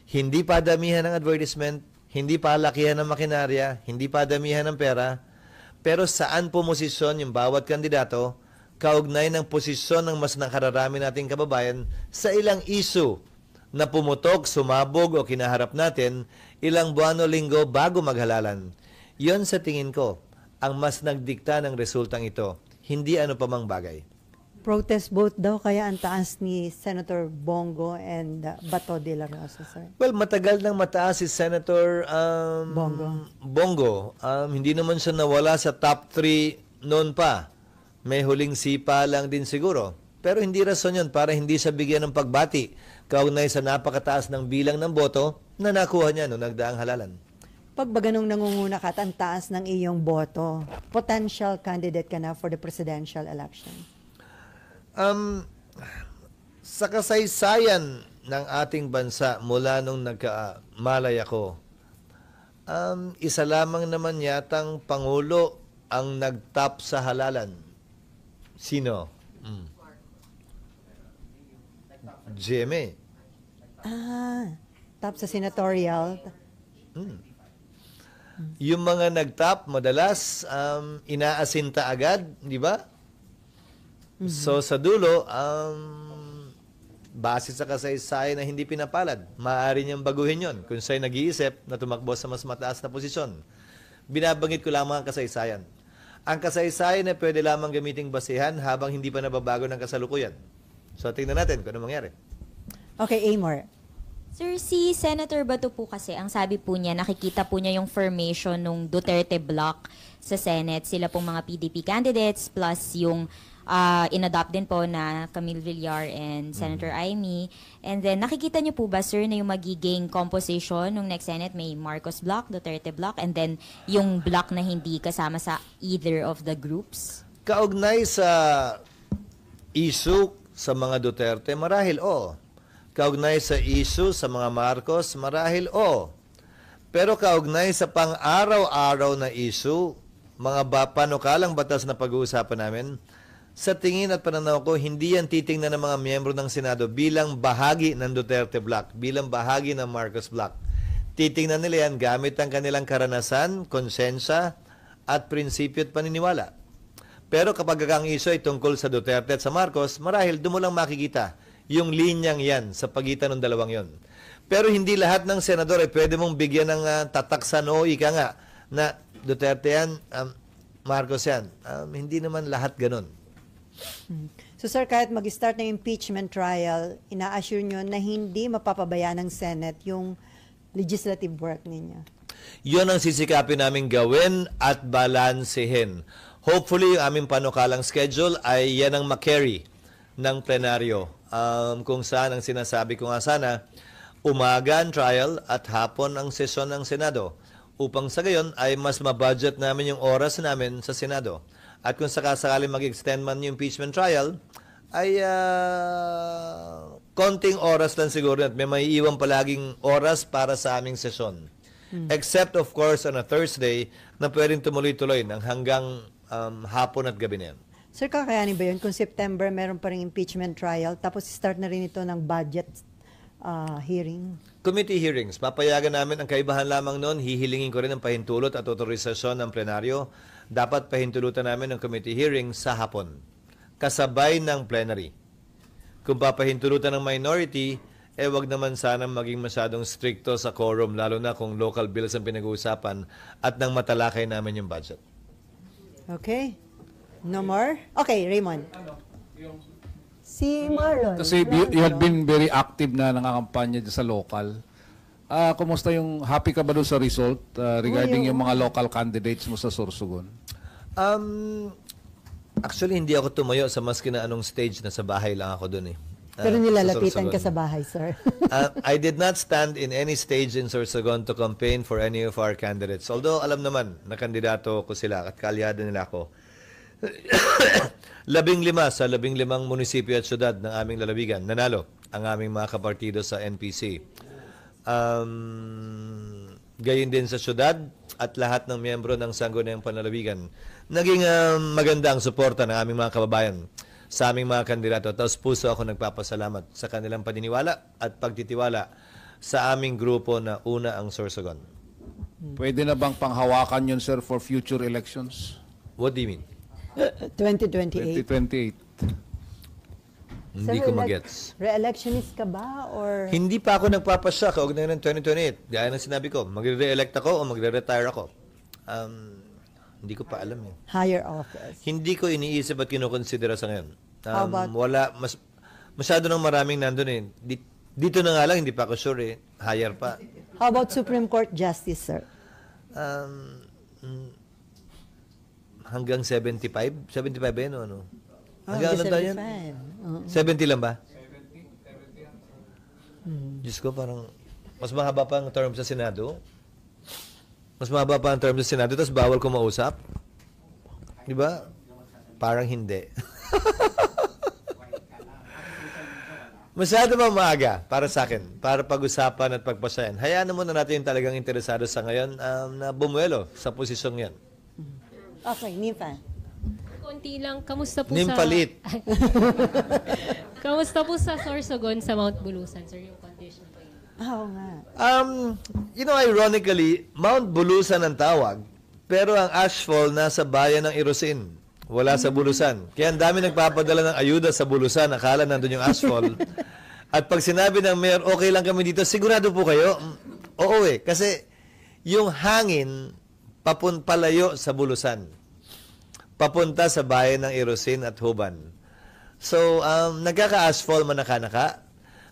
Hindi pa damihan ng advertisement, hindi pa lakihan ng makinarya, hindi pa damihan ng pera, pero saan pumosisyon yung bawat kandidato, kaugnay ng posisyon ng mas nakararami nating kababayan sa ilang issue na pumutok, sumabog o kinaharap natin ilang buwan o linggo bago maghalalan. Yon sa tingin ko ang mas nagdikta ng resultang ito, hindi ano pa mang bagay. protest vote daw kaya ang taas ni Senator Bongo and Bato de la Rosa, sir. Well, matagal nang mataas si Senator Bongo. Hindi naman siya nawala sa top 3 noon pa. May huling sipa lang din siguro. Pero hindi rason yun para hindi siya bigyan ng pagbati kaugnay sa napakataas ng bilang ng boto na nakuha niya noong nagdaang halalan. Pag ba ganung nangunguna ka at ang taas ng iyong boto, potential candidate ka na for the presidential election? Sa kasaysayan ng ating bansa mula nung nagkamalay ako, isa lamang naman yatang Pangulo ang nagtap sa halalan. Sino? GMA. Top sa senatorial. Yung mga nagtap, madalas inaasinta agad, di ba? So sa dulo, base sa kasaysayan na hindi pinapalad, maaari niyang baguhin yon kung siya'y nag-iisip na tumakbo sa mas mataas na posisyon. Binabangit ko lamang ang kasaysayan. Ang kasaysayan na pwede lamang gamiting basihan habang hindi pa nababago ng kasalukuyan. So tingnan natin kung ano mangyari. Okay, Amor. Sir, si Senator Bato po kasi, ang sabi po niya, nakikita po niya yung formation ng Duterte block sa Senate. Sila pong mga PDP candidates plus yung in-adopt din po na Camille Villar and Senator Amy. And then, nakikita niyo po ba, sir, na yung magiging composition ng next Senate may Marcos block, Duterte block, and then yung block na hindi kasama sa either of the groups? Kaugnay sa issue sa mga Duterte, marahil Kaugnay sa issue sa mga Marcos, marahil Pero kaugnay sa pang-araw-araw na issue, mga panukalang batas na pag-uusapan namin, sa tingin at pananaw ko, hindi yan titingnan ng mga miyembro ng Senado bilang bahagi ng Duterte block, bilang bahagi ng Marcos block. Titingnan nila yan gamit ang kanilang karanasan, konsensya, at prinsipyo at paniniwala. Pero kapag ang issue ay tungkol sa Duterte at sa Marcos, marahil doon mo lang makikita yung linyang yan sa pagitan ng dalawang yon. Pero hindi lahat ng senador ay pwede mong bigyan ng tataksan o ika nga na Duterte yan, Marcos yan. Hindi naman lahat ganun. So sir, kahit mag-start na yung impeachment trial, ina-assure nyo na hindi mapapabayaan ng Senate yung legislative work ninyo. Yun ang sisikapin namin gawin at balansehin. Hopefully, yung aming panukalang schedule ay yan ang makarry ng plenaryo. Kung saan ang sinasabi ko nga sana, umaga ang trial at hapon ang sesyon ng Senado. Upang sa gayon ay mas mabudget namin yung oras namin sa Senado. At kung sakasakali mag-extend man yung impeachment trial, ay konting oras lang siguro at may maiiwan palaging oras para sa aming sesyon. Except of course on a Thursday na pwedeng tumuloy-tuloy ng hanggang hapon at gabi na yan. Sir, kakayanin ba yun kung September meron pa rin impeachment trial tapos start na rin ito ng budget hearing? Committee hearings, papayagan namin ang kaibahan lamang noon, hihilingin ko rin ang pahintulot at otorisasyon ng plenaryo. Dapat pahintulutan namin ang committee hearings sa hapon, kasabay ng plenary. Kung papahintulutan ng minority, wag naman sana maging masyadong stricto sa quorum, lalo na kung local bills ang pinag-uusapan at nang matalakay namin yung budget. Okay. No more? Okay, Raymond. Si Marlon. Kasi you had been very active na nangangampanya dyan sa local. Kumusta yung, happy ka ba doon sa result regarding yung mga local candidates mo sa Sorsogon? Actually, hindi ako tumayo sa maski na anong stage, na sa bahay lang ako doon eh. Pero nilalapitan sa ka Sorsogon. sa bahay, sir. I did not stand in any stage in Sorsogon to campaign for any of our candidates. Although alam naman na kandidato ko sila at kaalyado nila ako. 15 sa 15 munisipyo at syudad ng aming lalawigan nanalo ang aming mga kapartido sa NPC. Gayon din sa syudad at lahat ng miyembro ng Sangguniang Panlalawigan. Naging maganda ang suporta ng aming mga kababayan sa aming mga kandidato. Tapos puso ako nagpapasalamat sa kanilang paniniwala at pagtitiwala sa aming grupo na una ang Sorsogon. Pwede na bang panghawakan yun, sir, for future elections? What do you mean? 2028. 2028. Hindi ko magets. Re-electionist ka ba? Or Hindi pa ako nagpapasya kaugnay ng 2028. Gaya ng sinabi ko, magre-re-elect ako o magre-retire ako. Hindi ko pa alam eh. higher office? Hindi ko iniisip at kinukonsidera sa ngayon. How about- Masyado nang maraming nandun eh. Dito na nga lang, hindi pa ako sure eh. Higher pa. How about Supreme Court Justice, sir? Hanggang 75? 75 ba yun o ano? Hanggang ano Hanggang tayo yan? 75. 70 lang ba? Diyos ko, parang mas mahaba pa ang term sa Senado. Mas mahaba pa ang term sa Senado, tapos bawal ko mausap. Di ba? Parang hindi. Masyado ba maaga para sa akin, para pag-usapan at pagpasayan. Hayaan na muna natin yung talagang interesado sa ngayon na bumuelo sa posisyong yan. Okay, Nympha. Konti lang, kamusta po Nymphalit. Kamusta po sa Sorsogon sa Mount Bulusan, sir, yung condition po yun? Oo nga. Ironically, Mount Bulusan ang tawag, pero ang ashfall nasa bayan ng Irosin. Wala sa Bulusan. Kaya ang dami nagpapadala ng ayuda sa Bulusan. Akala nandun yung ashfall. At pag sinabi ng mayor, okay lang kami dito, sigurado po kayo? Oo eh. Kasi yung hangin palayo sa Bulusan. Papunta sa bayan ng Irosin at Huban. So, nagkaka-asphalt manaka-naka.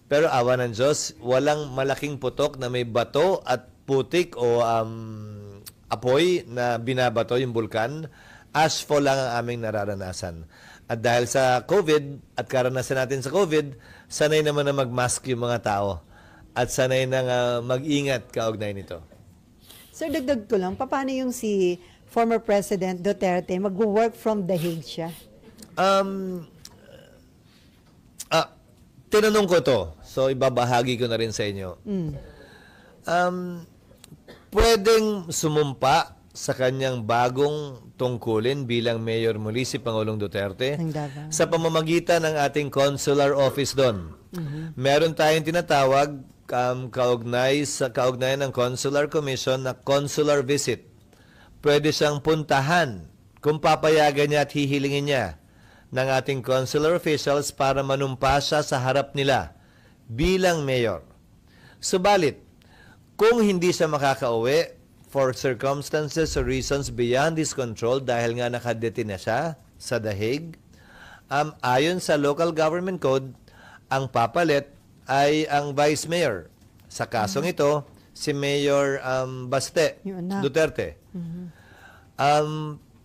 Pero awa ng Diyos, walang malaking putok na may bato at putik o apoy na binabato yung bulkan. Asphalt lang ang aming nararanasan. At dahil sa COVID at karanasan natin sa COVID, sanay naman na mag-mask yung mga tao. At sanay na mag-ingat kaugnay nito. Sir, dagdag ko lang, paano yung si former President Duterte mag-work from The Hague siya? Tinanong ko to, so ibabahagi ko na rin sa inyo. Pwedeng sumumpa sa kanyang bagong tungkulin bilang mayor muli si Pangulong Duterte Ng Davao. sa pamamagitan ng ating consular office doon. Meron tayong tinatawag kaugnayan ng Consular Commission na consular visit. Pwede siyang puntahan kung papayagan niya at hihilingin niya ng ating consular officials para manumpa siya sa harap nila bilang mayor. Subalit, kung hindi siya makakauwi for circumstances or reasons beyond his control dahil nga nakadetain na siya sa The Hague, Ayon sa local government code, ang papalit ay ang vice mayor. Sa kasong ito, si Mayor Baste Yung anak. Duterte.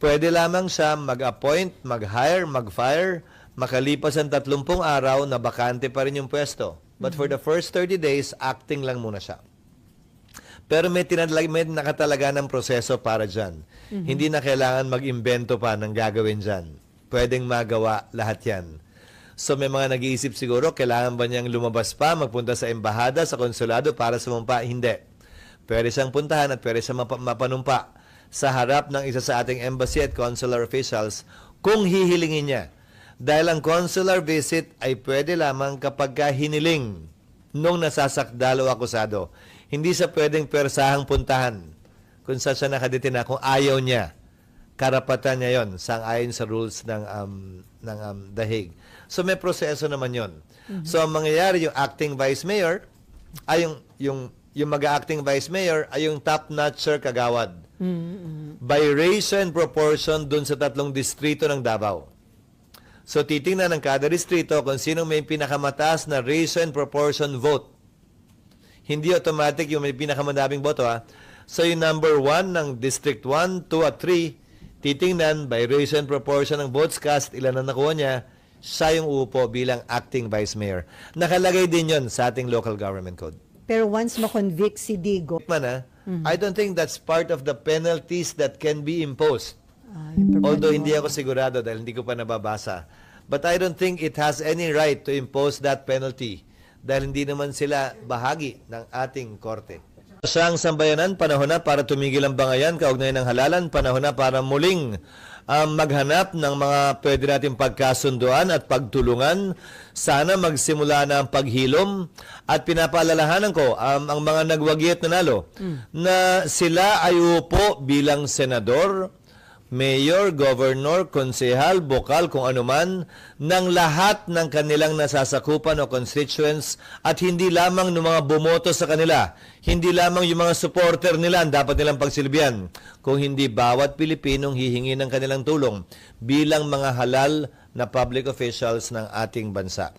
Pwede lamang siya mag-appoint, mag-hire, mag-fire, makalipas ang 30 araw na bakante pa rin yung pwesto. But for the first 30 days, acting lang muna siya. Pero may nakatalaga ng proseso para dyan. Hindi na kailangan mag-imbento pa ng gagawin dyan. Pwedeng magawa lahat yan. So may mga nag-iisip siguro, kailangan ba niyang lumabas pa, magpunta sa embahada, sa konsulado para sumumpa? Hindi. Pwede siyang puntahan at pwede siyang mapanumpa sa harap ng isa sa ating embassy at consular officials kung hihilingin niya. Dahil ang consular visit ay pwede lamang kapag hiniling nung nasasakdal o akusado. Hindi siya pwedeng persahang puntahan kung saan siya nakadetina kung ayaw niya. Karapatan niya yon sang-ayon sa rules ng The Hague. So may proseso naman yon. So ang mangyayari, yung acting vice mayor ay yung mag-acting vice mayor ay yung top-notcher kagawad. By ratio and proportion dun sa 3 distrito ng Davao. So titingnan ng kada distrito kung sino may pinakamataas na ratio and proportion vote. Hindi automatic yung may pinakamadaming boto, ha. So yung number 1 ng District 1, 2 at 3, titingnan by ratio and proportion ng votes cast, ilan na nakuha niya, siya yung uupo bilang acting vice mayor. Nakalagay din yon sa ating local government code. Pero once ma-convict si Digo, I don't think that's part of the penalties that can be imposed. yung Although hindi ako sigurado dahil hindi ko pa nababasa. But I don't think it has any right to impose that penalty dahil hindi naman sila bahagi ng ating korte. Siyang sambayanan, panahon na para tumigil ang bangayan, kaugnay ng halalan, panahon na para muling maghanap ng mga pwede natin pagkasunduan at pagtulungan. Sana magsimula na ang paghilom at pinapaalalahanan ko ang mga nagwagi at nanalo na sila ay upo bilang senador, mayor, governor, konsehal, bokal, kung anuman, ng lahat ng kanilang nasasakupan o constituents at hindi lamang ng mga bumoto sa kanila. Hindi lamang yung mga supporter nila ang dapat nilang pagsilbihan. Kung hindi bawat Pilipinong hihingi ng kanilang tulong bilang mga halal na public officials ng ating bansa.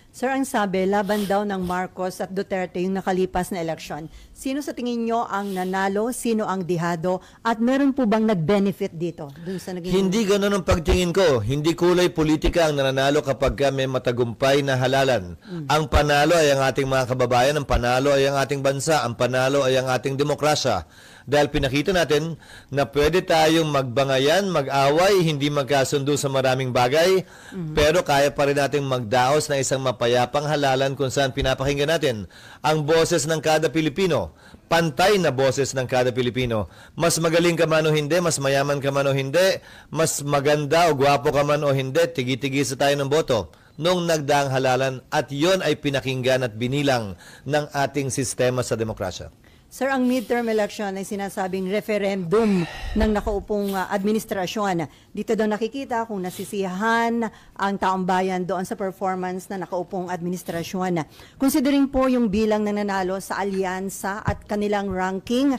Sir, ang sabi, laban daw ng Marcos at Duterte yung nakalipas na eleksyon. Sino sa tingin nyo ang nanalo, sino ang dihado, at meron po bang nag-benefit dito? Dun sa naging... Hindi ganun ang pagtingin ko. Hindi kulay politika ang nananalo kapag may matagumpay na halalan. Ang panalo ay ang ating mga kababayan, ang panalo ay ang ating bansa, ang panalo ay ang ating demokrasya. Dahil pinakita natin na pwede tayong magbangayan, mag-away, hindi magkasundo sa maraming bagay, pero kaya pa rin nating magdaos na isang mapayapang halalan kung saan pinapakinggan natin ang boses ng kada Pilipino, pantay na boses ng kada Pilipino. Mas magaling ka man o hindi, mas mayaman ka man o hindi, mas maganda o gwapo ka man o hindi, tigi-tigisa tayo ng boto nung nagdaang halalan at yon ay pinakinggan at binilang ng ating sistema sa demokrasya. Sir, ang midterm election ay sinasabing referendum ng nakaupong administrasyon. Dito daw nakikita kung nasisiyahan ang taong bayan doon sa performance na nakaupong administrasyon. Considering po yung bilang na nanalo sa alyansa at kanilang ranking,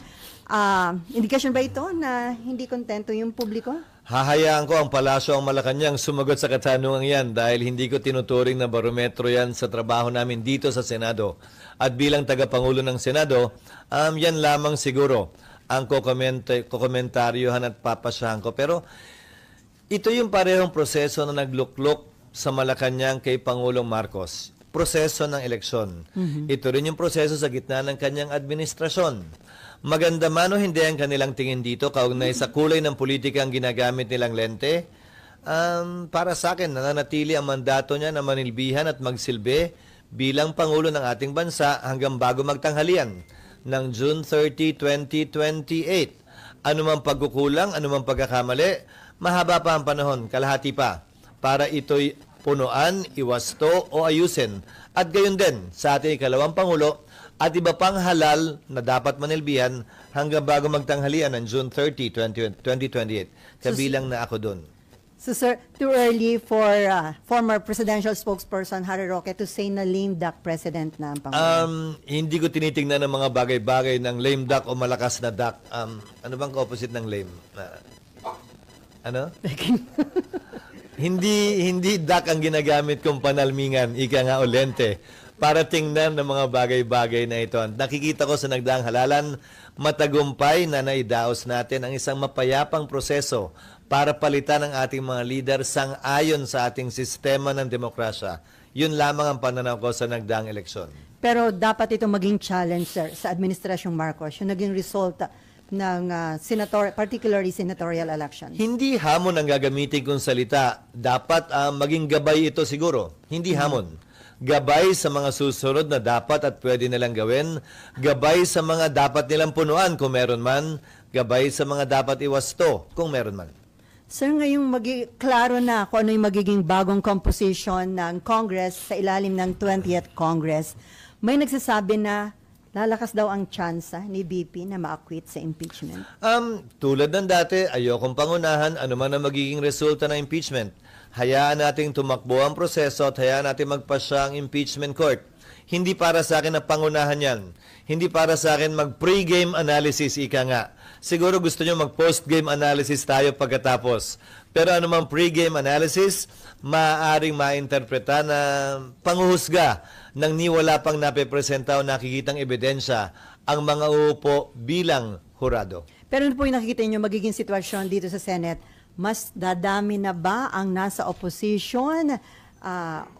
indikasyon ba ito na hindi kontento yung publiko? Hahayaan ko ang Palasyo ang Malacanang sumagot sa katanungan yan dahil hindi ko tinuturing na barometro yan sa trabaho namin dito sa Senado. At bilang tagapangulo ng Senado, yan lamang siguro ang kokomentaryohan at papasyahan ko. Pero ito yung parehong proseso na nagluklok sa Malacanang kay Pangulong Marcos. Proseso ng eleksyon. Ito rin yung proseso sa gitna ng kanyang administrasyon. Maganda man o hindi ang kanilang tingin dito, kaugnay sa kulay ng politika ang ginagamit nilang lente, para sa akin, nananatili ang mandato niya na manilbihan at magsilbi bilang Pangulo ng ating bansa hanggang bago magtanghalian ng June 30, 2028. Anumang pagkukulang, anumang pagkakamali, mahaba pa ang panahon, kalahati pa, para ito'y punuan, iwasto o ayusin. At gayon din sa ating ikalawang Pangulo, at iba pang halal na dapat manilbihan hanggang bago magtanghalian ng June 30, 2028. Kabilang na ako doon. So sir, too early for former presidential spokesperson Harry Roque to say na lame duck president na ang Pangulo? Hindi ko tinitingnan ng mga bagay-bagay ng lame duck o malakas na duck. Ano bang opposite ng lame? Ano? Hindi dak ang ginagamit kong panalmingan, ika nga o lente, para tingnan ng mga bagay-bagay na ito. Nakikita ko sa nagdaang halalan, matagumpay na naidaos natin ang isang mapayapang proseso para palitan ang ating mga leader sang-ayon sa ating sistema ng demokrasya. Yun lamang ang pananaw ko sa nagdaang eleksyon. Pero dapat ito maging challenge, sir, sa Administrasyong Marcos, yung naging result ng particularly senatorial election. Hindi hamon ang gagamitin kong salita. Dapat maging gabay ito siguro. Hindi hamon. Gabay sa mga susunod na dapat at pwede nilang gawin. Gabay sa mga dapat nilang punuan kung meron man. Gabay sa mga dapat iwasto kung meron man. Sir, ngayong klaro na kung ano yung magiging bagong composition ng Congress sa ilalim ng 20th Congress, may nagsasabi na lalakas daw ang tsansa ni BP na ma-acquit sa impeachment. Tulad ng dati, ayokong pangunahan ano man ang magiging resulta ng impeachment. Hayaan nating tumakbo ang proseso at hayaan natin magpasya ang impeachment court. Hindi para sa akin na pangunahan yan. Hindi para sa akin mag-pre-game analysis, ika nga. Siguro gusto nyo mag-post-game analysis tayo pagkatapos. Pero anumang pre-game analysis, maaaring mainterpreta na panghuhusga nang ni wala pang napepresenta o nakikitang ebidensya ang mga uupo bilang hurado. Pero ano po yung nakikita nyo magiging sitwasyon dito sa Senate? Mas dadami na ba ang nasa opposition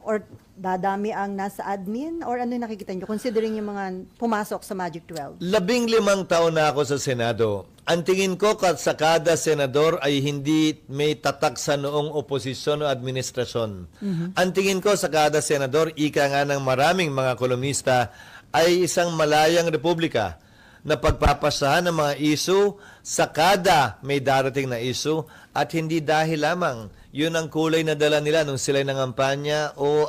or dadami ang nasa admin? Or ano yung nakikita nyo considering yung mga pumasok sa Magic 12? 15 taon na ako sa Senado. Ang tingin ko sa kada senador ay hindi may tatak sa noong oposisyon o administrasyon. Ang tingin ko sa kada senador, ika nga ng maraming mga kolumnista, ay isang malayang republika na pagpapasahan ng mga isu sa kada may darating na isu at hindi dahil lamang yun ang kulay na dala nila nung sila'y nangampanya o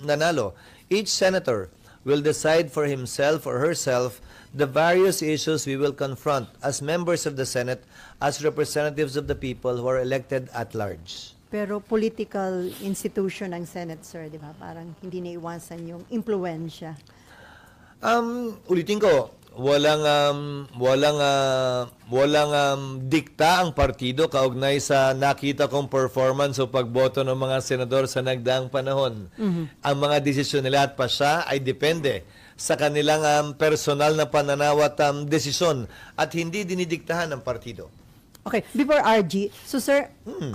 nanalo. Each senator will decide for himself or herself the various issues we will confront as members of the Senate, as representatives of the people who are elected at large. Pero political institution ang Senate, sir, di ba? Parang hindi naiwasan yung impluensya. Ulitin ko, walang dikta ang partido kaugnay sa nakita kong performance o pagboto ng mga senador sa nagdaang panahon. Ang mga desisyon nila at pasya ay depende sa kanilang personal na pananaw at desisyon at hindi dinidiktahan ng partido. Okay, before RG, so sir,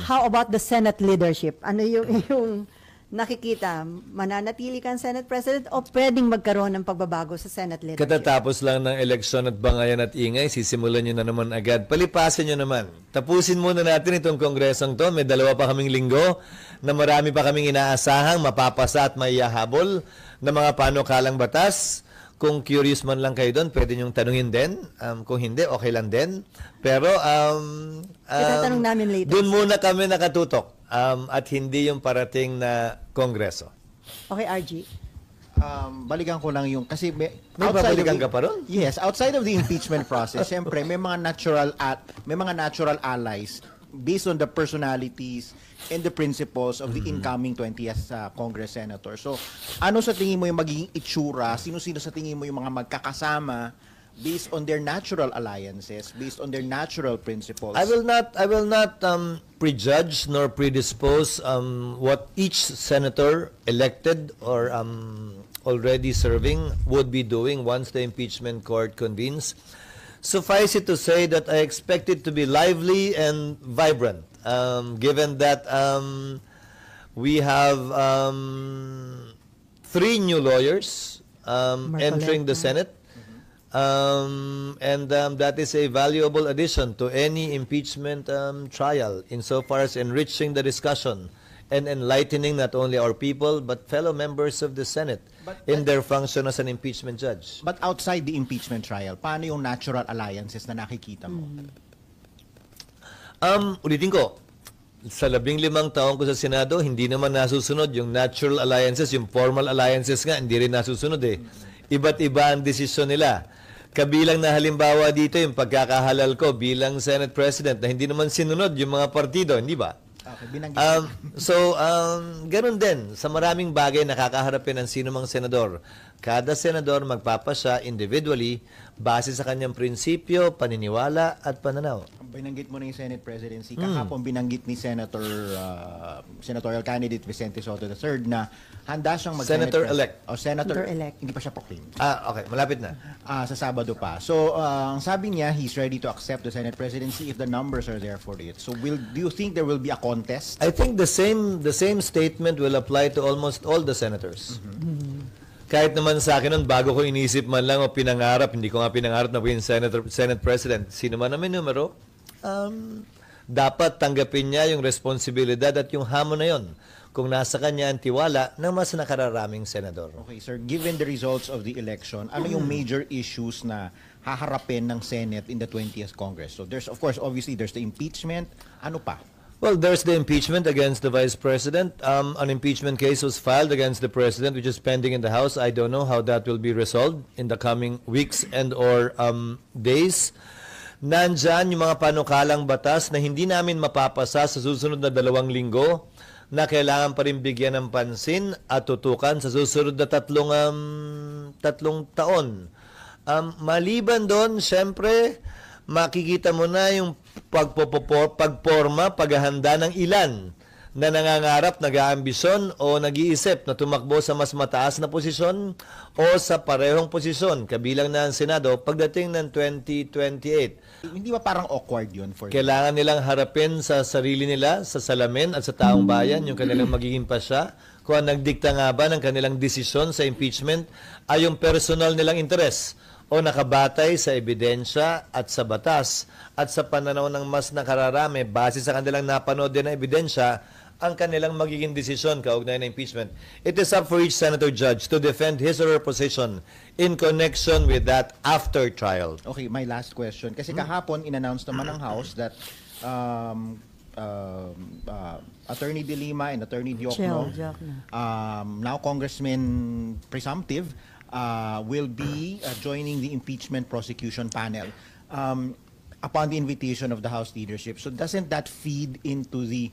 how about the Senate leadership? Ano yung nakikita? Mananatili kang Senate President o pwedeng magkaroon ng pagbabago sa Senate leadership? Katatapos lang ng eleksyon at bangayan at ingay, sisimulan nyo na naman agad. Palipasin nyo naman. Tapusin muna natin itong kongresong to. May 2 pa kaming linggo na marami pa kaming inaasahang mapapasa at maiyahabol na mga panukalang batas. Kung curious man lang kayo doon, pwede nyong tanungin din. Kung hindi, okay lang din. Pero, itatanong namin later. doon muna kami nakatutok. At hindi yung parating na kongreso. Okay, RG. Balikan ko lang yung kasi May babalikan ka pa ron? Yes, outside of the impeachment process, siyempre may mga natural allies based on the personalities and the principles of the incoming 20th Congress senator. So, ano sa tingin mo yung magiging itsura? Sino-sino sa tingin mo yung mga magkakasama based on their natural alliances, based on their natural principles? I will not prejudge nor predispose what each senator elected or already serving would be doing once the impeachment court convenes. Suffice it to say that I expect it to be lively and vibrant, given that we have 3 new lawyers entering the Senate. That is a valuable addition to any impeachment trial insofar as enriching the discussion and enlightening not only our people but fellow members of the Senate in their function as an impeachment judge. But outside the impeachment trial, paano yung natural alliances na nakikita mo? Ulitin ko, sa 15 taon ko sa Senado, hindi naman nasusunod yung natural alliances, yung formal alliances nga, hindi rin nasusunod eh. Iba't iba ang desisyon nila. Kabilang na halimbawa dito yung pagkakahalal ko bilang Senate President na hindi naman sinunod yung mga partido, hindi ba? Okay, ganun din. Sa maraming bagay nakakaharapin ng sino mang senador. Kada senador magpapasya individually base sa kanyang prinsipyo, paniniwala at pananaw. Binanggit mo na yung Senate presidency. Kahapon binanggit ni senatorial candidate Vicente Soto III na handa siyang Senator-elect. Senator-elect. Hindi pa siya proclaimed. Okay, malapit na. Sa Sabado pa. So, ang sabi niya, he's ready to accept the Senate presidency if the numbers are there for it. So, do you think there will be a contest? I think the same statement will apply to almost all the senators. Kahit naman sa akin nun, bago ko inisip man lang o pinangarap, hindi ko nga pinangarap na maging Senate President. Sino man na may numero, dapat tanggapin niya yung responsibilidad at yung hamon na yon kung nasa kanya ang tiwala ng mas nakararaming senador. Okay, sir. Given the results of the election, ano yung major issues na haharapin ng Senate in the 20th Congress? So, there's, of course, obviously, there's the impeachment. Ano pa? Well, there's the impeachment against the Vice President. An impeachment case was filed against the President, which is pending in the House. I don't know how that will be resolved in the coming weeks and or days. Nandyan yung mga panukalang batas na hindi namin mapapasa sa susunod na 2 linggo na kailangan pa rin bigyan ng pansin at tutukan sa susunod na 3 taon. Maliban doon, syempre, makikita mo na yung pagporma, paghahanda ng ilan na nangangarap, nag-aambisyon o nag-iisip na tumakbo sa mas mataas na posisyon o sa parehong posisyon, kabilang na ang Senado, pagdating ng 2028. Hindi ba parang awkward yun for Kailangan nilang harapin sa sarili nila, sa salamin at sa taong bayan, yung kanilang magiging pasya, kung ang nagdikta nga ba ng kanilang desisyon sa impeachment ay yung personal nilang interes o nakabatay sa ebidensya at sa batas at sa pananaw ng mas nakararami base sa kanilang napanood din na ebidensya ang kanilang magiging desisyon kaugnay ng impeachment. It is up for each senator judge to defend his or her position in connection with that after trial. Okay, my last question. Kasi kahapon, in-announce naman ng House that Attorney De Lima and Attorney Diokno, now Congressman Presumptive, will be joining the impeachment prosecution panel upon the invitation of the House leadership. So doesn't that feed into the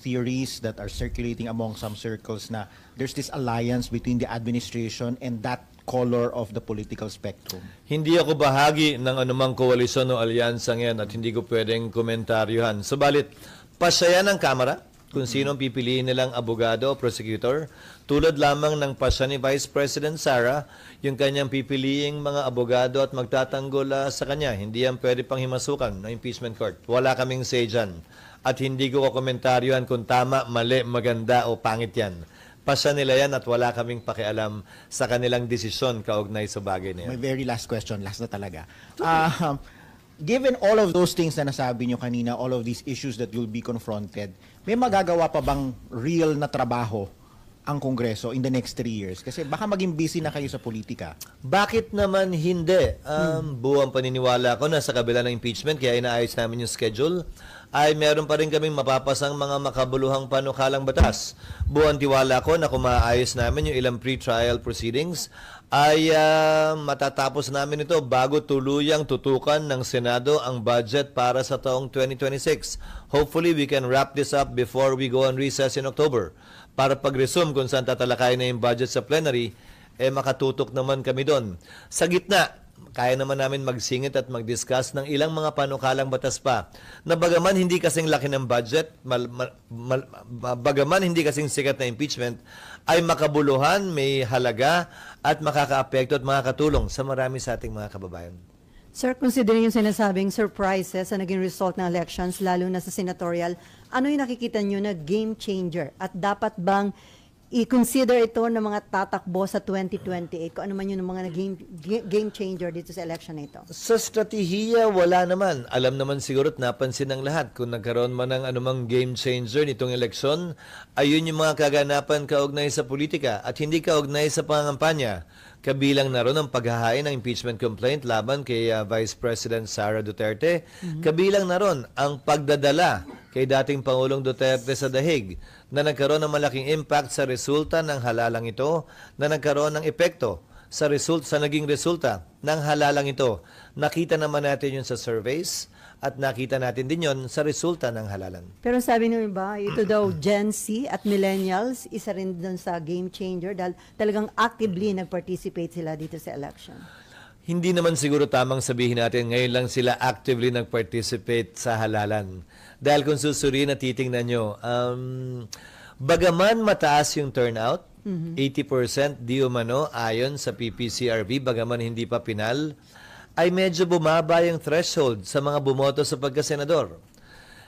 theories that are circulating among some circles na there's this alliance between the administration and that color of the political spectrum? Hindi ako bahagi ng anumang koalisyon o alyansang yan at hindi ko pwedeng komentaryohan. Subalit, pasya ng Kamara kung sino ang pipiliin nilang abogado o prosecutor, tulad lamang ng pasya ni Vice President Sara, yung kanyang pipiliing mga abogado at magtatanggol sa kanya. Hindi yan pwede pang himasukan ng impeachment court. Wala kaming say dyan. At hindi ko komentaryohan kung tama, mali, maganda o pangit yan. Pasya nila yan at wala kaming pakialam sa kanilang desisyon kaugnay sa bagay na yan. My very last question, last na talaga. Given all of those things na nasabi nyo kanina, all of these issues that you'll be confronted, may magagawa pa bang real na trabaho ang Kongreso in the next 3 years? Kasi baka maging busy na kayo sa politika. Bakit naman hindi? Buwang paniniwala ko na sa kabila ng impeachment, kaya inaayos namin yung schedule, ay meron pa rin kaming mapapasang mga makabuluhang panukalang batas. Buwang tiwala ko na kung maayos namin yung ilang pre-trial proceedings, ay matatapos namin ito bago tuluyang tutukan ng Senado ang budget para sa taong 2026. Hopefully, we can wrap this up before we go on recess in October. Para pag-resume kung saan tatalakay na yung budget sa plenary, makatutok naman kami doon. Sa gitna, kaya naman namin magsingit at mag-discuss ng ilang mga panukalang batas pa na bagaman hindi kasing laki ng budget, bagaman hindi kasing sikat na impeachment, ay makabuluhan, may halaga at makakaapekto at makakatulong sa marami sa ating mga kababayan. Sir, considering yung sinasabing surprises sa naging result ng elections, lalo na sa senatorial, ano yung nakikita nyo na game changer? At dapat bang i-consider ito ng mga tatakbo sa 2028 kung ano man yun ng mga game changer dito sa election na ito? Sa strategiya, wala naman. Alam naman siguro at napansin ng lahat kung nagkaroon man ng anumang game changer nitong eleksyon, ayun yung mga kaganapan kaugnay sa politika at hindi kaugnay sa pangampanya. Kabilang na ron ang paghahain ng impeachment complaint laban kay Vice President Sara Duterte. Kabilang na ron ang pagdadala kay dating Pangulong Duterte sa dahig na nagkaroon ng malaking impact sa resulta ng halalang ito na nagkaroon ng epekto sa naging resulta ng halalang ito. Nakita naman natin yun sa surveys at nakita natin din yun sa resulta ng halalan. Pero sabi nyo ba, ito daw Gen Z at millennials, isa rin dun sa game changer dahil talagang actively nag-participate sila dito sa election. Hindi naman siguro tamang sabihin natin ngayon lang sila actively nag-participate sa halalan. Dahil kung susuriin at titingnan nyo, bagaman mataas yung turnout, 80% di umano ayon sa PPCRB, bagaman hindi pa pinal, ay medyo bumaba yung threshold sa mga bumoto sa pagkasenador.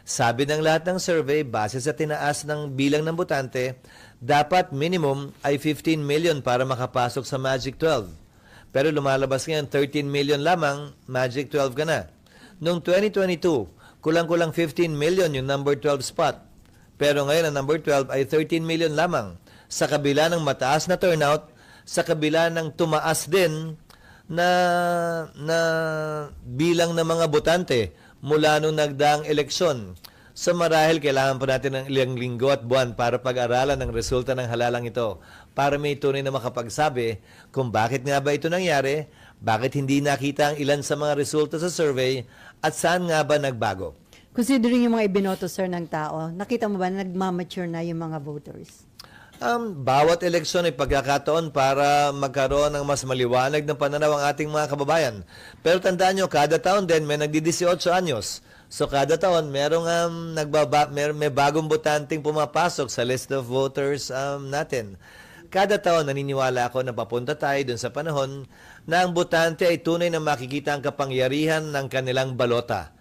Sabi ng lahat ng survey, base sa tinaas ng bilang ng botante, dapat minimum ay 15 million para makapasok sa Magic 12. Pero lumalabas ngayon 13 million lamang, Magic 12 ka na. Noong 2022, kulang-kulang 15 million yung number 12 spot. Pero ngayon ang number 12 ay 13 million lamang. Sa kabila ng mataas na turnout, sa kabila ng tumaas din na bilang ng mga botante mula nung nagdaang eleksyon. So marahil kailangan pa natin ng ilang linggo at buwan para pag-aralan ang resulta ng halalang ito para may tunay na makapagsabi kung bakit nga ba ito nangyari, bakit hindi nakita ang ilan sa mga resulta sa survey at saan nga ba nagbago. Considering yung mga ibinoto, sir, ng tao, nakita mo ba na nagmamature na yung mga voters? Bawat eleksyon ay pagkakataon para magkaroon ng mas maliwanag na pananaw ang ating mga kababayan. Pero tandaan nyo, kada taon din may nagdi-18 anyos. So kada taon may bagong botanteng pumapasok sa list of voters natin. Kada taon naniniwala ako na papunta tayo dun sa panahon na ang botante ay tunay na makikita ang kapangyarihan ng kanilang balota.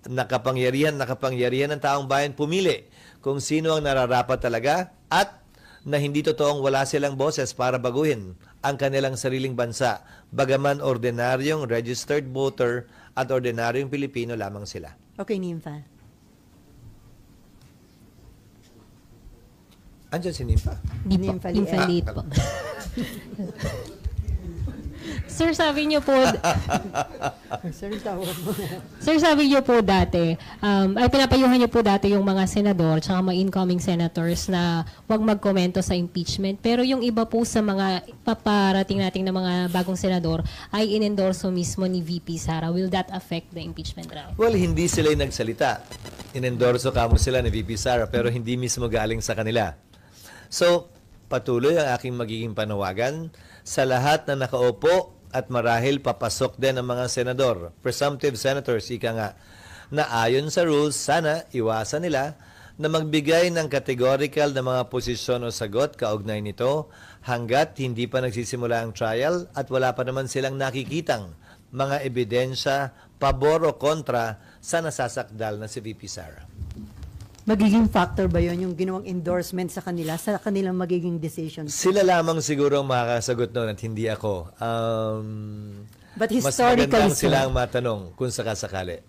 Nakapangyarihan ng taong bayan pumili kung sino ang nararapat talaga at na hindi totoong wala silang boses para baguhin ang kanilang sariling bansa, bagaman ordinaryong registered voter at ordinaryong Pilipino lamang sila. Okay, Nympha. Andiyan si Nympha. Nympha Liet. Nympha Liet po. Sir, sabi niyo po, Sir, tawag mo. Sir, sabi niyo po dati, ay pinapayuhan niyo po dati yung mga senador tsaka mga incoming senators na wag magkomento sa impeachment. Pero yung iba po sa mga paparating nating na mga bagong senador ay inendorso mismo ni VP Sara. Will that affect the impeachment trial? Well, hindi sila yung nagsalita. Inendorso kamo sila ni VP Sara pero hindi mismo galing sa kanila. So, patuloy ang aking magiging panawagan sa lahat na nakaupo at marahil papasok din ang mga senador, presumptive senators, ika nga, na ayon sa rules, sana iwasan nila na magbigay ng categorical na mga posisyon o sagot kaugnay nito hanggat hindi pa nagsisimula ang trial at wala pa naman silang nakikitang mga ebidensya, pabor o kontra sa nasasakdal na si VP Sara. Magiging factor ba yon yung ginawang endorsement sa kanila, sa kanilang magiging decision? Sila lamang siguro ang makakasagot noon at hindi ako. But Mas historically, magandang sir, sila ang matanong kung sakasakali.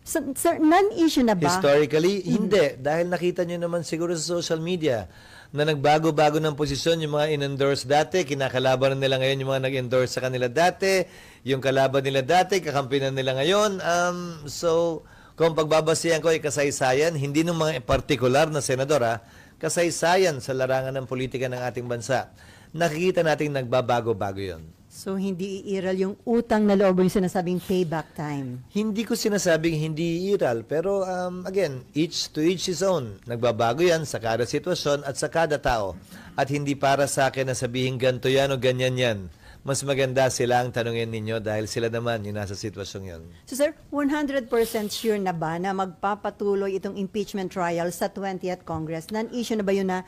sir, non-issue na ba? Historically, hindi. Dahil nakita nyo naman siguro sa social media na nagbago-bago ng posisyon yung mga in-endorse dati, kinakalaban nila ngayon yung mga nag-endorse sa kanila dati, yung kalaban nila dati, kakampinan nila ngayon. So, kung pagbabasihan ko ay kasaysayan, hindi ng mga partikular na senador, kasaysayan sa larangan ng politika ng ating bansa. Nakikita natin nagbabago-bago yon. So, hindi iiral yung utang na loob yung sinasabing payback time? Hindi ko sinasabing hindi iiral, pero again, each to each his own. Nagbabago yan sa kada sitwasyon at sa kada tao. At hindi para sa akin na sabihin ganito yan o ganyan yan. Mas maganda sila ang tanungin ninyo dahil sila naman yung nasa sitwasyong yun. So, sir, 100% sure na ba na magpapatuloy itong impeachment trial sa 20th Congress? Non-issue na ba yun na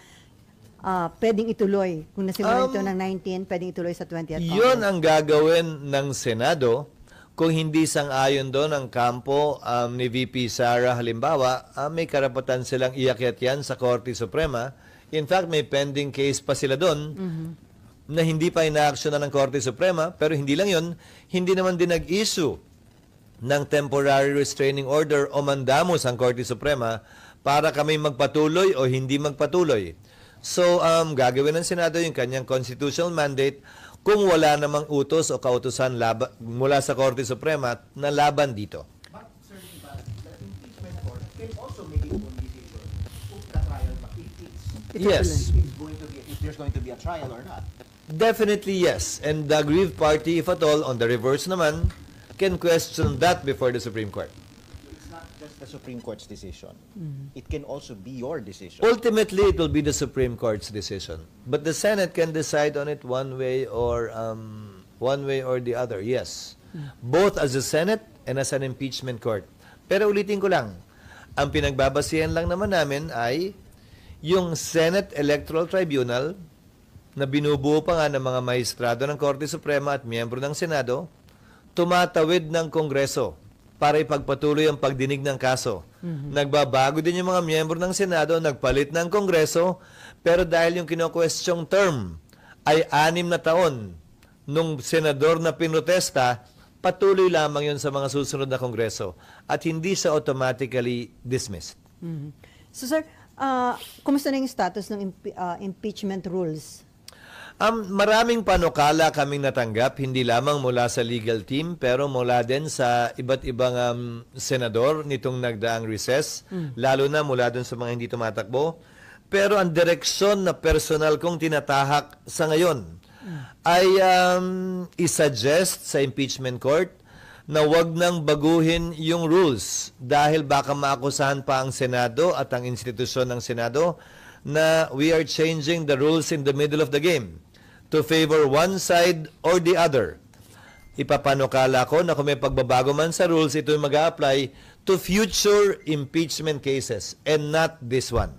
pwedeng ituloy? Kung nasimulan ito ng 19, pwedeng ituloy sa 20th Congress? Yun ang gagawin ng Senado kung hindi sang-ayon doon ang kampo ni VP Sara. Halimbawa, may karapatan silang iakyat yan sa Korte Suprema. In fact, may pending case pa sila doon na hindi pa ina-actionan ng Korte Suprema. Pero hindi lang yun, hindi naman din nag-issue ng temporary restraining order o mandamos ang Korte Suprema para kami magpatuloy o hindi magpatuloy. So, gagawin ng Senado yung kanyang constitutional mandate kung wala namang utos o kautusan mula sa Korte Suprema na laban dito. But, sir, the impeachment court can also make it decision if the trial, if Yes. there's going to be a trial or not. Definitely yes. And the aggrieved party, if at all, on the reverse naman, can question that before the Supreme Court. It's not just the Supreme Court's decision. It can also be your decision. Ultimately, it will be the Supreme Court's decision. But the Senate can decide on it one way or the other. Yes. Both as a Senate and as an impeachment court. Pero ulitin ko lang, ang pinagbabasihan lang naman namin ay yung Senate Electoral Tribunal na binubuo pa nga ng mga maestrado ng Korte Suprema at miyembro ng Senado, tumatawid ng Kongreso para ipagpatuloy ang pagdinig ng kaso. Nagbabago din yung mga miyembro ng Senado, nagpalit ng Kongreso, pero dahil yung kino-questioning term ay 6 na taon nung senador na pinrotesta, patuloy lamang yun sa mga susunod na Kongreso at hindi siya automatically dismissed. So sir, kumusta na yung status ng impeachment rules? Maraming panukala kaming natanggap, hindi lamang mula sa legal team, pero mula din sa iba't ibang senador nitong nagdaang recess, lalo na mula dun sa mga hindi tumatakbo. Pero ang direksyon na personal kong tinatahak sa ngayon ay isuggest sa impeachment court na wag nang baguhin yung rules dahil baka maakusahan pa ang Senado at ang institusyon ng Senado na we are changing the rules in the middle of the game to favor one side or the other. Ipapanukala ko na kung may pagbabago man sa rules, ito yung mag-a-apply to future impeachment cases and not this one.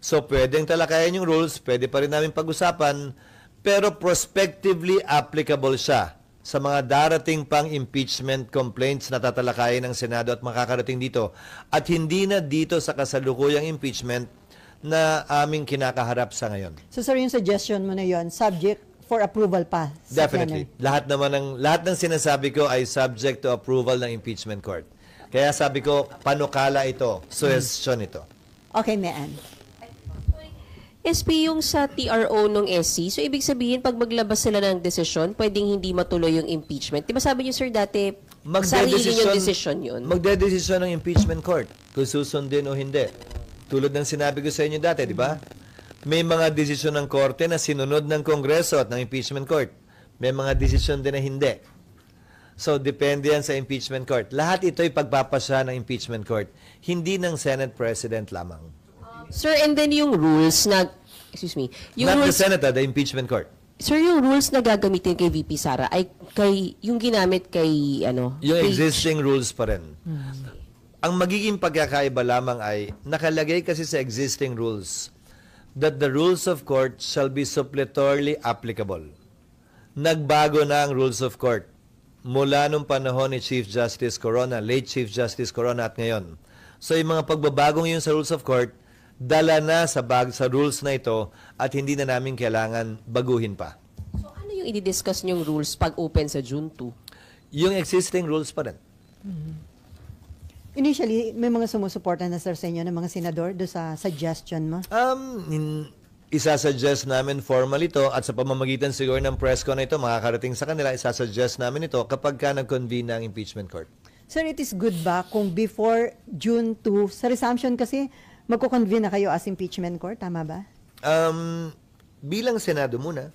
So pwedeng talakayan yung rules, pwede pa rin namin pag-usapan, pero prospectively applicable siya sa mga darating pang impeachment complaints na tatalakayin ng Senado at makakarating dito. At hindi na dito sa kasalukuyang impeachment na aming kinakaharap sa ngayon. So sir, yung suggestion mo na yon, subject for approval pa sa Definitely. plenary. Lahat ng sinasabi ko ay subject to approval ng impeachment court. Kaya sabi ko, panukala ito, suggestion ito. Okay, Mean. SP yung sa TRO ng SC, so ibig sabihin, pag maglabas sila ng desisyon, pwedeng hindi matuloy yung impeachment. Diba sabi niyo, sir, dati, sarili yung desisyon yun? Magdedesisyon ng impeachment court kung susundin o hindi. Tulad ng sinabi ko sa inyo dati, di ba? May mga desisyon ng korte na sinunod ng Kongreso at ng impeachment court. May mga desisyon din na hindi. So, depende yan sa impeachment court. Lahat ito'y pagpapasya ng impeachment court, hindi ng Senate President lamang. Sir, and then yung rules na, yung Not the rules, Senate, the impeachment court. sir, yung rules na gagamitin kay VP Sara ay yung ginamit kay, Yung kay- existing rules pa rin. Ang magiging pagkakaiba lamang ay nakalagay kasi sa existing rules that the rules of court shall be suppletorily applicable. Nagbago na ang rules of court mula nung panahon ni Chief Justice Corona, late Chief Justice Corona at ngayon. So yung mga pagbabagong yun sa rules of court, dala na sa rules na ito at hindi na namin kailangan baguhin pa. So ano yung i-discuss niyong rules pag open sa June 2? Yung existing rules pa rin. Initially, may mga sumusuporta na sir sa inyo ng mga senador do sa suggestion mo? Isasuggest namin formally ito at sa pamamagitan siguro ng press con na ito, makakarating sa kanila, isasuggest namin ito kapag ka nag-convene ng impeachment court. Sir, it is good ba kung before June 2, sa resumption kasi, magko-convene na kayo as impeachment court, tama ba? Bilang Senado muna,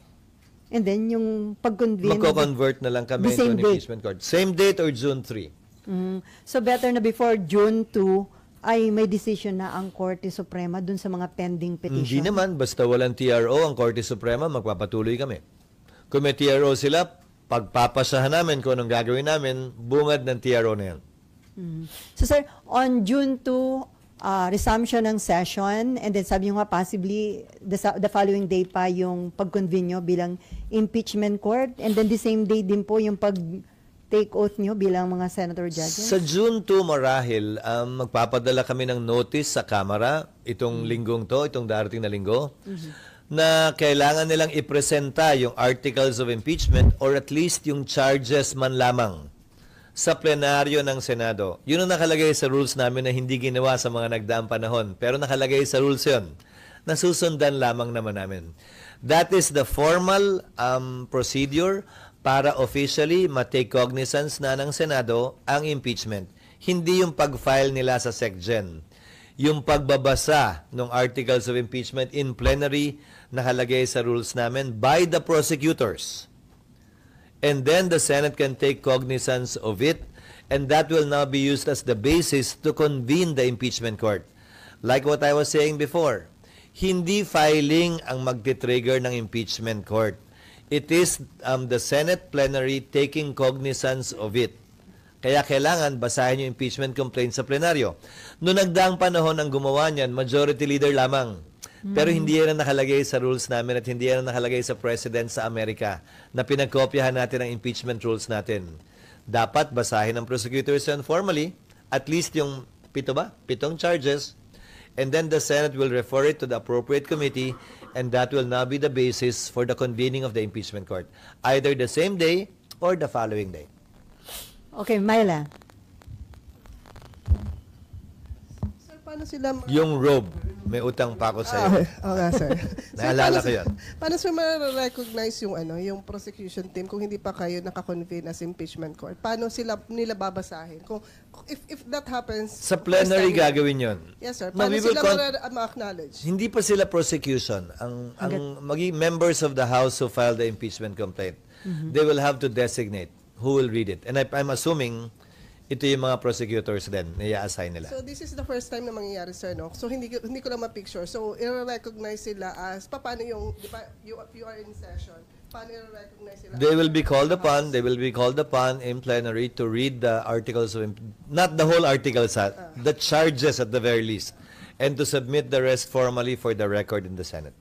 And then, yung pag-convene... magko-convert na lang kami The same into an date. impeachment court. Same date or June 3? So, better na before June 2, ay may decision na ang Korte Suprema dun sa mga pending petition? Hindi naman, basta walang TRO ang Korte Suprema, magpapatuloy kami. Kung may TRO sila, pagpapasahan namin kung anong gagawin namin, bungad ng TRO na yan. So, sir, on June 2, resumption ng session, and then sabi nyo nga possibly the following day pa yung pag-convene nyo bilang impeachment court, and then the same day din po yung pag-take oath nyo bilang mga senator judges? Sa June 2 marahil, magpapadala kami ng notice sa Kamara itong linggong to, itong darating na linggo, na kailangan nilang ipresenta yung articles of impeachment or at least yung charges man lamang sa plenaryo ng Senado. Yun ang nakalagay sa rules namin na hindi ginawa sa mga nagdaang panahon. Pero nakalagay sa rules yun. Nasusundan lamang naman namin. That is the formal procedure para officially ma-take cognizance na ng Senado ang impeachment. Hindi yung pag-file nila sa SecGen. yung pagbabasa ng articles of impeachment in plenary nakalagay sa rules namin by the prosecutors. And then the Senate can take cognizance of it, and that will now be used as the basis to convene the impeachment court. Like what I was saying before, hindi filing ang magti-trigger ng impeachment court. It is the Senate plenary taking cognizance of it. Kaya kailangan basahin yung impeachment complaint sa plenaryo. Noong nagdaang panahon ang gumawa niyan, majority leader lamang. Pero hindi yan ang nakalagay sa rules namin at hindi yan ang nakalagay sa President sa Amerika na pinagkopyahan natin ang impeachment rules natin. Dapat basahin ng prosecutors yan formally, at least yung 7 charges, and then the Senate will refer it to the appropriate committee, and that will now be the basis for the convening of the impeachment court, either the same day or the following day. Okay, Myla. Sir, paano sila Yung robe, may utang pa ako sa'yo. Okay, sir. Naalala ko yun. Paano sir ma-recognize yung yung prosecution team kung hindi pa kayo naka-convene as impeachment court? Paano nila babasahin? Kung if that happens Sa plenary first time- gagawin yun. Yes sir. No, Paano we will sila ma-acknowledge? Hindi pa sila prosecution. Ang maging members of the House who filed the impeachment complaint, they will have to designate who will read it. And I'm assuming ito yung mga prosecutors din na i-assign nila. So this is the first time na mangyayari sir, no? So hindi ko lang ma-picture. So i-recognize sila as paano yung di ba, you are in session. Paano i-recognize sila? They will be called upon in plenary to read the articles of not the whole articles, the charges at the very least, and to submit the rest formally for the record in the Senate.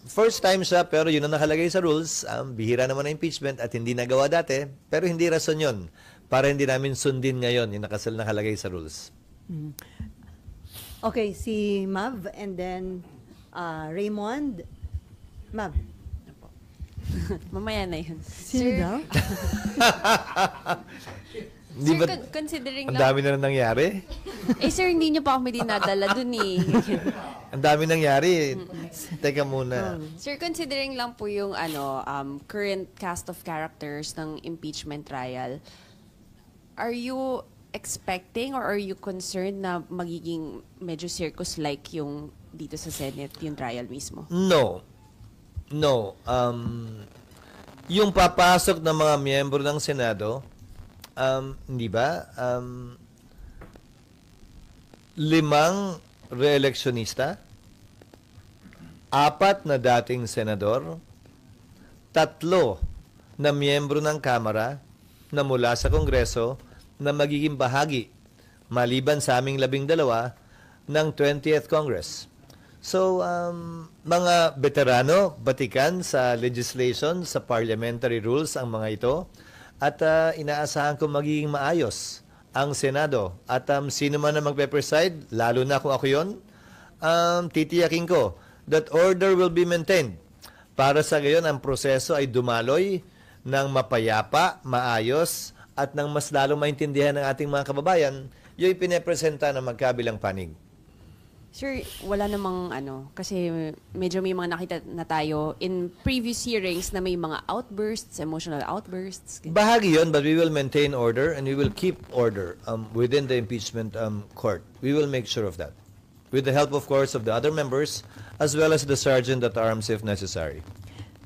First time siya, pero yun ang nakalagay sa rules. Bihira naman ang impeachment at hindi nagawa dati, pero hindi rason yun para hindi namin sundin ngayon yung nakalagay sa rules. Okay, si Mav and then Raymond. Mav. Mamaya na yun. Sino daw? Di Sir, ba, considering ang lang... dami na nangyari? sir, hindi niyo pa kami dinadala dun eh. Ang dami nangyari. Teka muna. Sir, considering lang po yung current cast of characters ng impeachment trial, are you expecting or are you concerned na magiging medyo circus-like yung dito sa Senate, yung trial mismo? No. Yung papasok ng mga miyembro ng Senado, hindi ba? 5 re-electionista, 4 na dating senador, 3 na miyembro ng Kamara na mula sa Kongreso na magiging bahagi, maliban sa aming 12, ng 20th Congress. So, mga veterano, batikan sa legislation, sa parliamentary rules ang mga ito, at inaasahan ko magiging maayos ang Senado. At sino man na magpe-preside, lalo na kung ako yun, titiyakin ko that order will be maintained. Para sa gayon, ang proseso ay dumaloy ng mapayapa, maayos, at ng mas lalong maintindihan ng ating mga kababayan, yung ipinapresenta ng magkabilang panig. Sir, wala namang kasi medyo may mga nakita na tayo in previous hearings na may mga outbursts, emotional outbursts. Bahagi yun, but we will maintain order and we will keep order within the impeachment court. We will make sure of that. With the help, of course, of the other members as well as the sergeant at arms if necessary.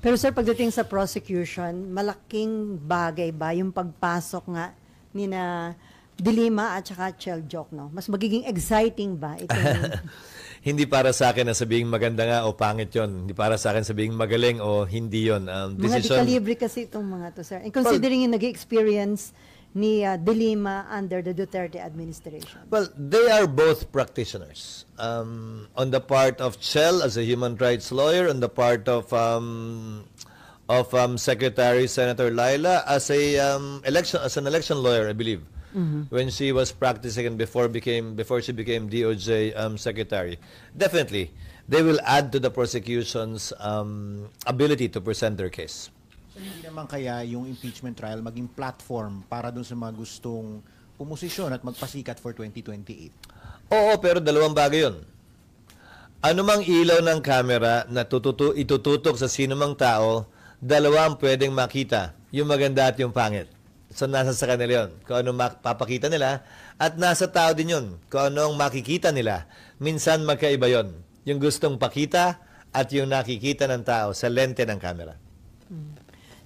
Pero sir, pagdating sa prosecution, malaking bagay ba yung pagpasok nga ni na Dilima at saka Cheljok, no? Mas magiging exciting ba ito? Hindi para sa akin na sabihing maganda nga o pangit yon. Hindi para sa akin sabihing magaling o hindi yon. Mga di-kalibre kasi itong mga to, sir. And considering yung nag-experience ni Dilima under the Duterte administration. Well, they are both practitioners. On the part of Chel as a human rights lawyer, on the part of Secretary Senator Laila as an election lawyer, I believe. When she was practicing and before she became DOJ secretary. Definitely, they will add to the prosecution's ability to present their case. So, hindi naman kaya yung impeachment trial maging platform para dun sa mga gustong pumosisyon at magpasikat for 2028? Oo, pero dalawang bagay yun. Anumang ilaw ng camera na itututok sa sinumang tao, dalawa ang pwedeng makita, yung maganda at yung pangit. So, nasa sa kanila yun. Kung anong mapapakita nila. At nasa tao din yun. Kung anong makikita nila. Minsan magkaiba yun. Yung gustong pakita at yung nakikita ng tao sa lente ng camera.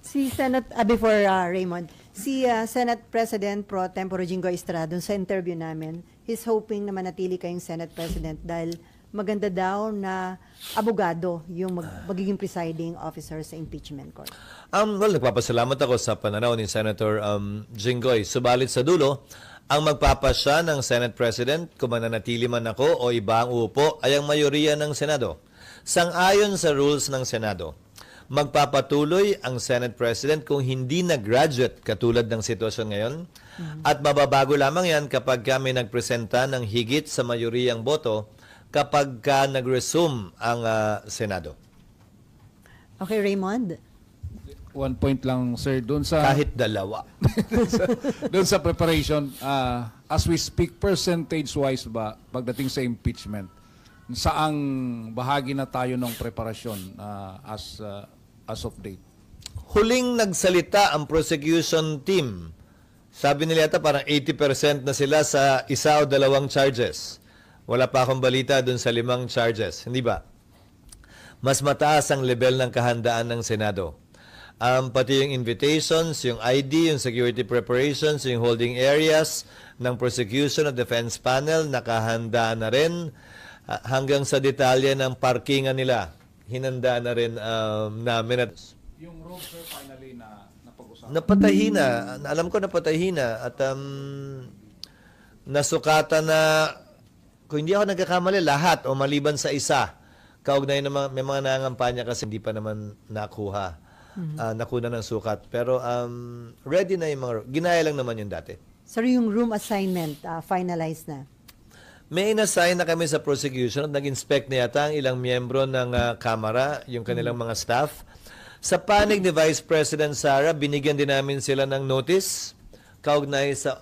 Si Raymond, si Senate President Pro Tempore Jinggoy Estrada sa interview namin, he's hoping na manatili kayong Senate President dahil maganda daw na abogado yung magiging presiding officer sa impeachment court. Well, nagpapasalamat ako sa pananaw ni Senator Jinggoy. Subalit sa dulo, ang magpapasya ng Senate President, kung mananatili man ako o iba ang uupo, ay ang mayoriya ng Senado. Sang-ayon sa rules ng Senado, magpapatuloy ang Senate President kung hindi na-graduate katulad ng sitwasyon ngayon at mababago lamang yan kapag kami nagpresenta ng higit sa mayoriyang boto kapag ka nag-resume ang Senado. Okay, Raymond? One point lang, sir, doon sa Kahit dalawa. doon sa preparation, as we speak, percentage-wise ba, pagdating sa impeachment, saang bahagi na tayo ng preparasyon as of date? Huling nagsalita ang prosecution team. Sabi nila yata parang 80% na sila sa isa o dalawang charges. Wala pa akong balita dun sa 5 charges. Hindi ba? Mas mataas ang level ng kahandaan ng Senado. Pati yung invitations, yung ID, yung security preparations, yung holding areas ng prosecution at defense panel, nakahanda na rin. Hanggang sa detalye ng parkingan nila, hinanda na rin namin. Yung road, sir, finally na napag-usapan. Napatahi na. Alam ko napatahi na. At nasukatan na, kung hindi ako nagkakamali, lahat o maliban sa isa. Kaugnay na may mga nangangampanya kasi hindi pa naman nakuha. Nakuna ng sukat. Pero ready na yung mga, ginaya lang naman yung dati. Sir, yung room assignment, finalized na? May inassign na kami sa prosecution at nag-inspect na yata ang ilang miyembro ng Kamara, yung kanilang mga staff. Sa panig ni Vice President Sara, binigyan din namin sila ng notice kaugnay sa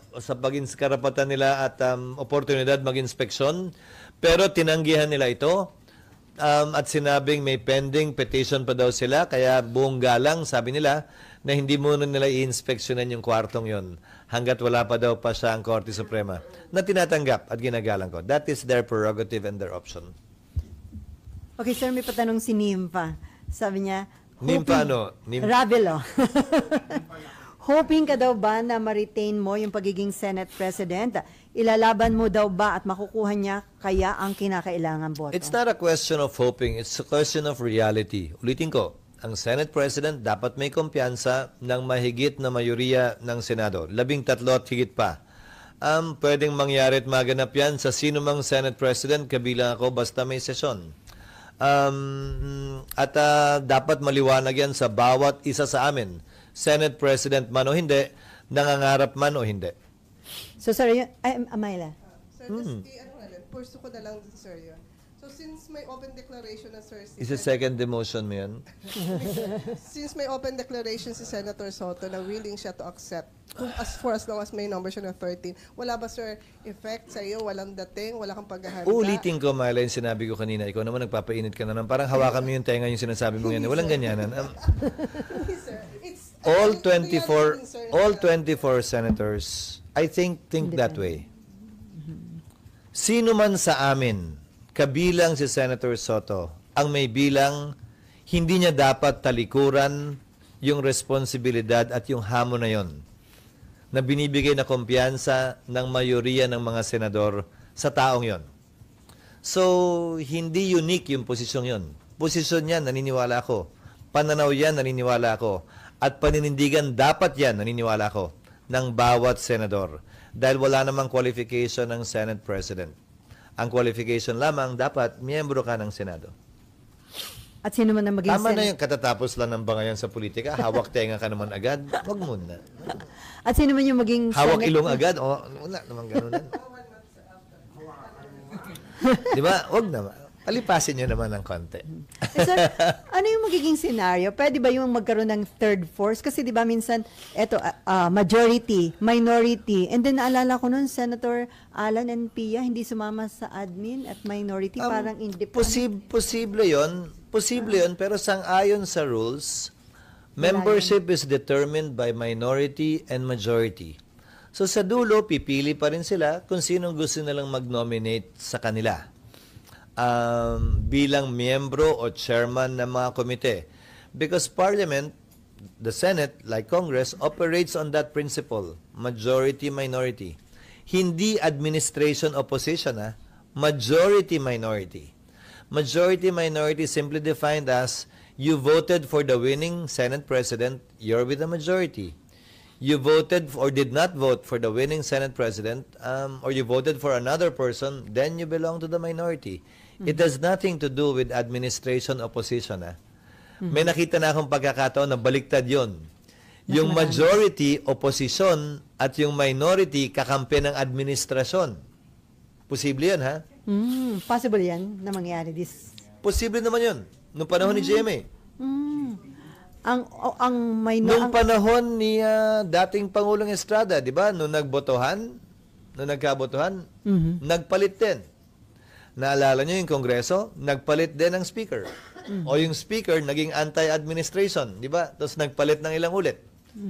karapatan nila at oportunidad mag-inspeksyon. Pero tinanggihan nila ito at sinabing may pending petition pa daw sila, kaya buong galang sabi nila na hindi muna nila i-inspeksyonan yung kwartong yon hanggat wala pa daw pa siya ang Korte Suprema na tinatanggap at ginagalang ko. That is their prerogative and their option. Okay, sir, may patanong si Nimpa. Sabi niya, Nimpa ano? Ravelo. Hoping ka daw ba na ma-retain mo yung pagiging Senate President? Ilalaban mo daw ba at makukuha niya kaya ang kinakailangan boto? It's not a question of hoping. It's a question of reality. Ulitin ko, ang Senate President dapat may kumpiyansa ng mahigit na mayoriya ng Senado. 13 at higit pa. Pwedeng mangyari at maganap yan sa sino mang Senate President, kabilang ako, basta may sesyon. Dapat maliwanag yan sa bawat isa sa amin. Senate President man o hindi, nangangarap man o hindi. So, sir, Amayla. Sir, pursue ko na lang, sir, yun. So, since may open declaration na, sir, Is a second demotion mo yan? since may open declaration si Senator Soto na willing siya to accept for as long as may number siya na 13, wala ba, sir, effect sa iyo? Walang dating? Wala kang paghahanda? Ulitin ko, Myla, yung sinabi ko kanina. Ikaw naman nagpapainit ka na naman. Parang hawakan mo yung tenga yung sinasabi mo yan. Walang ganyanan. Sir, it's All 24 senators, I think that way. Sino man sa amin, kabilang si Senator Soto, ang may bilang, hindi niya dapat talikuran yung responsibilidad at yung hamon na yon na binibigay na kumpiyansa ng mayoriya ng mga senador sa taong yon. So, hindi unique yung posisyon yon. Posisyon yan, naniniwala ako. Pananaw yan, naniniwala ako. At paninindigan dapat yan, naniniwala ko, ng bawat senador. Dahil wala namang qualification ng Senate President. Ang qualification lamang, dapat miyembro ka ng Senado. At sino man ang maging Tama na yung katatapos lang ng bangayan sa politika. Hawak tenga ka naman agad. Wag muna. At sino man yung maging Hawak ilong agad. O, wala naman ganun. Di ba? Wag naman. Palipasin nyo naman ng konti. Sir, ano yung magiging scenario? Pwede ba yung magkaroon ng third force? Kasi di ba minsan, majority, minority, and then naalala ko nun, Senator Alan and Pia, hindi sumama sa admin at minority, parang independent. Posible yon, pero sang-ayon sa rules, Membership is determined by minority and majority. So sa dulo, pipili pa rin sila kung sinong gusto nilang mag-nominate sa kanila bilang miyembro o chairman ng mga komite. Because Parliament, the Senate, like Congress, operates on that principle, majority-minority. Hindi administration opposition, majority-minority. Majority-minority simply defined as you voted for the winning Senate President, you're with the majority. You voted or did not vote for the winning Senate President, or you voted for another person, then you belong to the minority. It has nothing to do with administration opposition. May nakita na akong pagkakataon na baliktad yun. Yung majority, opposition, at yung minority, kakampi ng administrasyon. Posible yan, ha? Possible yan na mangyari this. Posible naman yun. Noong panahon ni GMA. Ang Noong panahon ni dating Pangulong Estrada, di ba? Noong nagkabotohan, nagpalit din. Naalala nyo yung Kongreso, nagpalit din ng speaker. O yung speaker, naging anti-administration, di ba? Tapos nagpalit ng ilang ulit.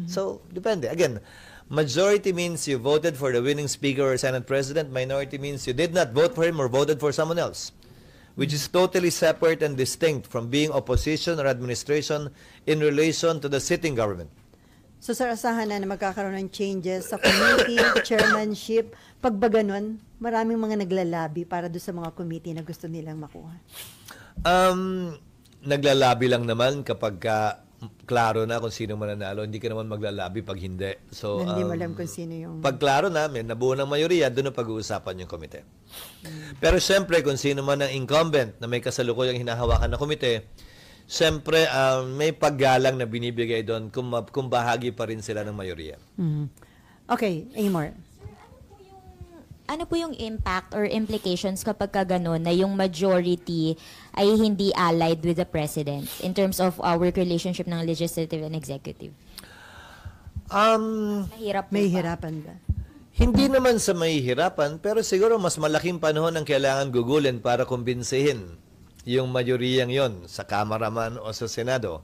So, depende. Again, majority means you voted for the winning speaker or Senate President. Minority means you did not vote for him or voted for someone else, which is totally separate and distinct from being opposition or administration in relation to the sitting government. So sir, asahan na magkakaroon ng changes sa committee, chairmanship. Pag ba ganun, maraming mga naglalabi para doon sa mga committee na gusto nilang makuha. Naglalabi lang naman kapag klaro na kung sino mananalo. Hindi ka naman maglalabi pag hindi. So, Hindi mo alam kung sino yung... pag klaro na, may nabuo ng mayoriya, doon na pag-uusapan yung komite. Pero siyempre, kung sino man ang incumbent na may kasalukuyang hinahawakan na komite, siyempre, may paggalang na binibigay doon kung bahagi pa rin sila ng mayoriya. Okay, Amor. Ano po yung impact or implications kapag gano'n na yung majority ay hindi allied with the president in terms of our relationship ng legislative and executive? Mahirap po May ba? hirapan ba? Hindi naman sa mahihirapan, pero siguro mas malaking panahon ang kailangan gugulin para kumbinsihin yung mayoriyang yon sa Kamara man o sa Senado.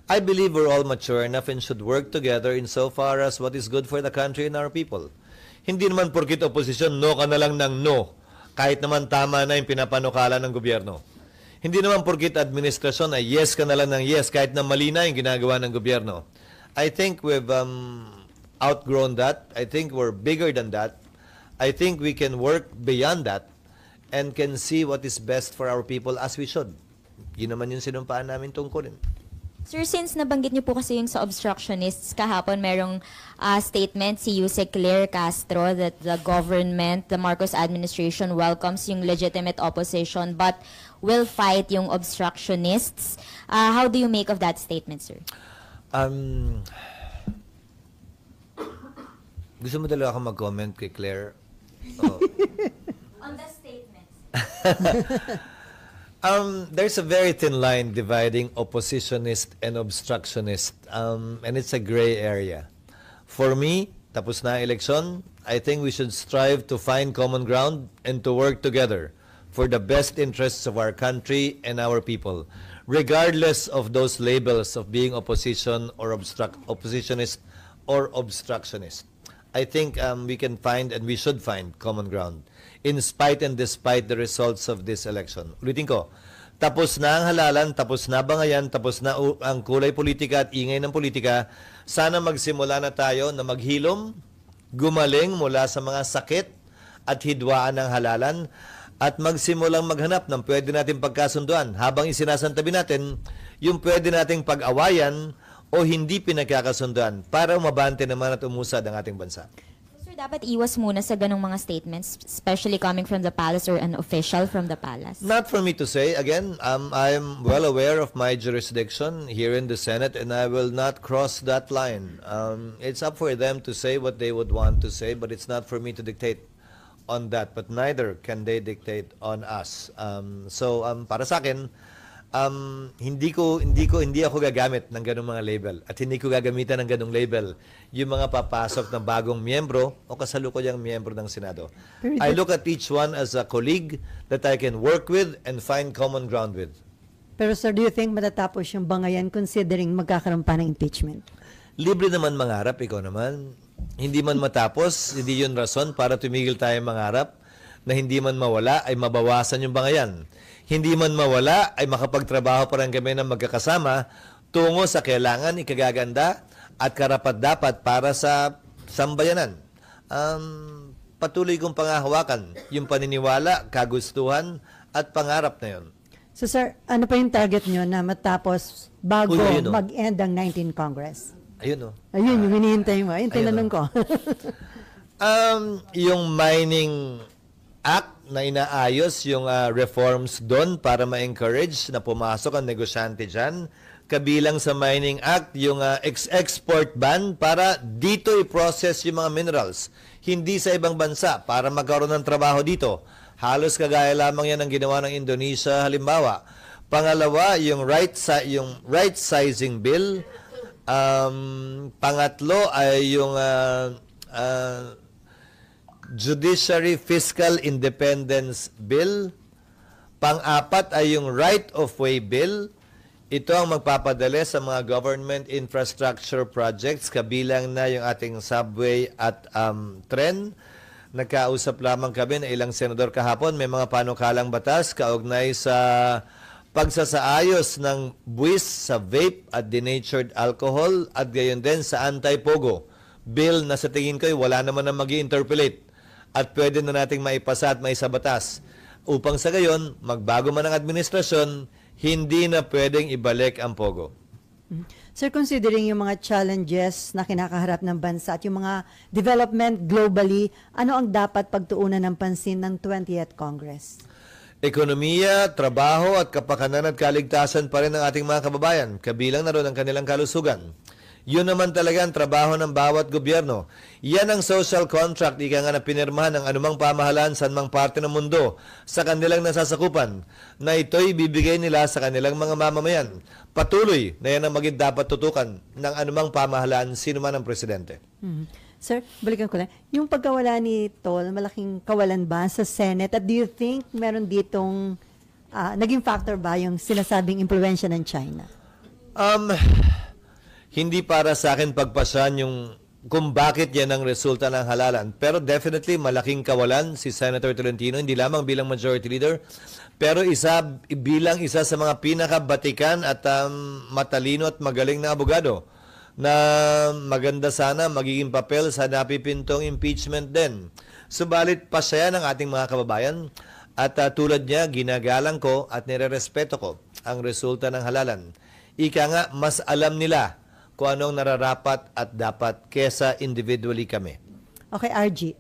I believe we're all mature enough and should work together insofar as what is good for the country and our people. Hindi naman porkit oposisyon, no ka na lang ng no, kahit naman tama na yung pinapanukala ng gobyerno. Hindi naman porkit administrasyon ay yes ka na lang ng yes, kahit na mali na yung ginagawa ng gobyerno. I think we've outgrown that. I think we're bigger than that. I think we can work beyond that and can see what is best for our people as we should. Yun naman yung sinumpaan namin tungkulin. Sir, since nabanggit niyo po kasi yung sa obstructionists, kahapon merong statement si Yusek Claire Castro that the government, the Marcos administration welcomes yung legitimate opposition but will fight yung obstructionists. How do you make of that statement, sir? Gusto mo talaga ako mag-comment kay Claire? Oh. On the statements. There's a very thin line dividing oppositionist and obstructionist, and it's a gray area. For me, tapos na ang eleksyon, I think we should strive to find common ground and to work together for the best interests of our country and our people, regardless of those labels of being opposition or oppositionist or obstructionist. I think we can find and we should find common ground in spite and despite the results of this election. Ulitin ko, tapos na ang halalan, tapos na bangayan, tapos na ang kulay politika at ingay ng politika, sana magsimula na tayo na maghilom, gumaling mula sa mga sakit at hidwaan ng halalan at magsimulang maghanap ng pwede nating pagkasunduan habang isinasantabi natin yung pwede nating pag-awayan o hindi pinagkakasunduan para umabante naman at umusad ang ating bansa. Sir, dapat iwas muna sa ganong mga statements, especially coming from the palace or an official from the palace. Not for me to say. Again, I'm well aware of my jurisdiction here in the Senate and I will not cross that line. It's up for them to say what they would want to say, but it's not for me to dictate on that. But neither can they dictate on us. So para sa akin, hindi ako gagamit ng ganung mga label at hindi ko gagamitan ng ganung label yung mga papasok na bagong miyembro o kasalukuyang miyembro ng Senado. I look at each one as a colleague that I can work with and find common ground with. Pero sir, do you think matatapos yung bangayan considering magkakaroon pa ng impeachment? Libre naman mangarap, ikaw naman. Hindi man matapos, hindi yun rason para tumigil tayo mangarap. Na hindi man mawala ay mabawasan yung bangayan. Hindi man mawala ay makapagtrabaho pa rin kami ng magkakasama tungo sa kailangan, ikagaganda at karapat-dapat para sa sambayanan. Patuloy kong pangahawakan yung paniniwala, kagustuhan at pangarap na yun. So sir, ano pa yung target nyo na matapos bago Uy, ayun, oh. mag-end ang 19th Congress? Ayun, oh. Ayun, yung hinihintay mo. Ayun, tinanong ko. Yung mining act na inaayos, yung reforms doon para ma-encourage na pumasok ang negosyante dyan. Kabilang sa mining act, yung export ban para dito i-process yung mga minerals. Hindi sa ibang bansa para magkaroon ng trabaho dito. Halos kagaya lamang yan ang ginawa ng Indonesia halimbawa. Pangalawa, yung right sizing bill. Pangatlo ay yung Judiciary Fiscal Independence Bill. Pang-apat ay yung Right of Way Bill. Ito ang magpapadali sa mga government infrastructure projects, kabilang na yung ating subway at tren. Nagkausap lamang kami na ilang senador kahapon, may mga panukalang batas kaugnay sa pagsasaayos ng buwis sa vape at denatured alcohol at gayon din sa anti-pogo. Bill na sa tingin ko wala naman na mag-i-interpolate at pwede na nating maipasa at maisabatas. Upang sa gayon, magbago man ang administrasyon, hindi na pwedeng ibalik ang pogo. Sir, considering yung mga challenges na kinakaharap ng bansa at yung mga development globally, ano ang dapat pagtuunan ng pansin ng 20th Congress? Ekonomiya, trabaho at kapakanan at kaligtasan pa rin ng ating mga kababayan, kabilang na rin ang kanilang kalusugan. Yun naman talaga ang trabaho ng bawat gobyerno. Yan ang social contract, ika nga na pinirmahan ng anumang pamahalaan sa anumang parte ng mundo sa kanilang nasasakupan, na ito'y bibigay nila sa kanilang mga mamamayan. Patuloy na yan ang maging dapat tutukan ng anumang pamahalaan, sino man ang presidente. Sir, balikan ko lang. Yung pagkawala ni Tol, malaking kawalan ba sa Senate? At do you think meron ditong, naging factor ba yung sinasabing impluensya ng China? Hindi para sa akin pagpasan yung kung bakit yan ang resulta ng halalan. Pero definitely malaking kawalan si Senator Tolentino, hindi lamang bilang majority leader, pero bilang isa sa mga pinakabatikan at matalino at magaling na abogado na maganda sana magiging papel sa napipintong impeachment din. Subalit pasaya ng ating mga kababayan at tulad niya, ginagalang ko at nirerespeto ko ang resulta ng halalan. Ika nga, mas alam nila kung anong nararapat at dapat kesa individually kami. Okay, RG.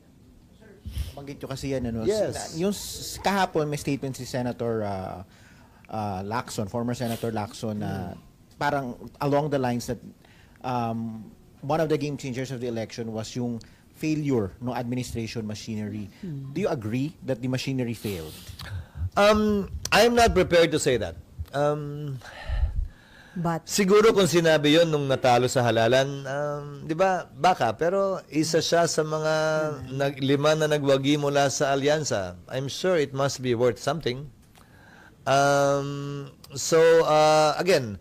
Banggit nyo kasi yan, ano? Yes. Yung kahapon may statement si Senator Lacson, former Senator Lacson, na parang along the lines that one of the game changers of the election was yung failure ng administration machinery. Do you agree that the machinery failed? I'm not prepared to say that. But, Siguro kung sinabi yon nung natalo sa halalan, di ba, baka, pero isa siya sa mga lima na nagwagi mula sa alyansa. I'm sure it must be worth something. Again,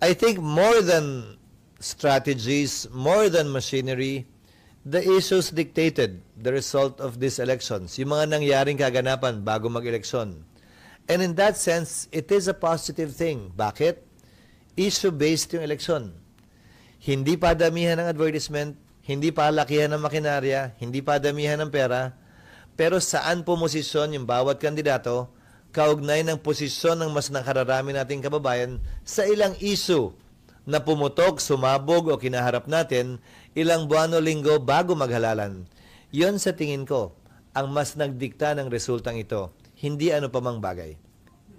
I think more than strategies, more than machinery, the issues dictated the result of these elections. Yung mga nangyaring kaganapan bago mag-eleksyon. And in that sense, it is a positive thing. Bakit? Issue-based yung eleksyon. Hindi pa damihan ng advertisement, hindi pa lakihan ng makinarya, hindi pa damihan ng pera, pero saan pumosisyon yung bawat kandidato, kaugnay ng posisyon ng mas nakararami nating kababayan sa ilang issue na pumutok, sumabog o kinaharap natin ilang buwan o linggo bago maghalalan. Yon sa tingin ko ang mas nagdikta ng resultang ito, hindi ano pa mang bagay.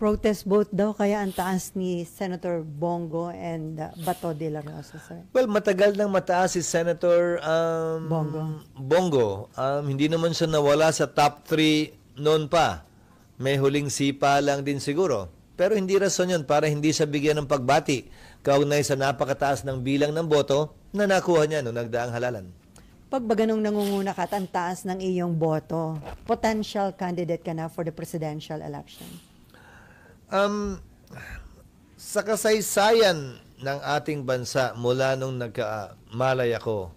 protest vote daw, kaya ang taas ni Senator Bongo and Bato de la Rosa, sir. Well, matagal nang mataas si Senator Bongo. Hindi naman siya nawala sa top 3 noon pa. May huling sipa lang din siguro. Pero hindi rason yun para hindi siya bigyan ng pagbati kaugnay sa napakataas ng bilang ng boto na nakuha niya noong nagdaang halalan. Pag ba ganong nangunguna ka at ang taas ng iyong boto, potential candidate ka na for the presidential election? Sa kasaysayan ng ating bansa mula nung nagkamalay ako,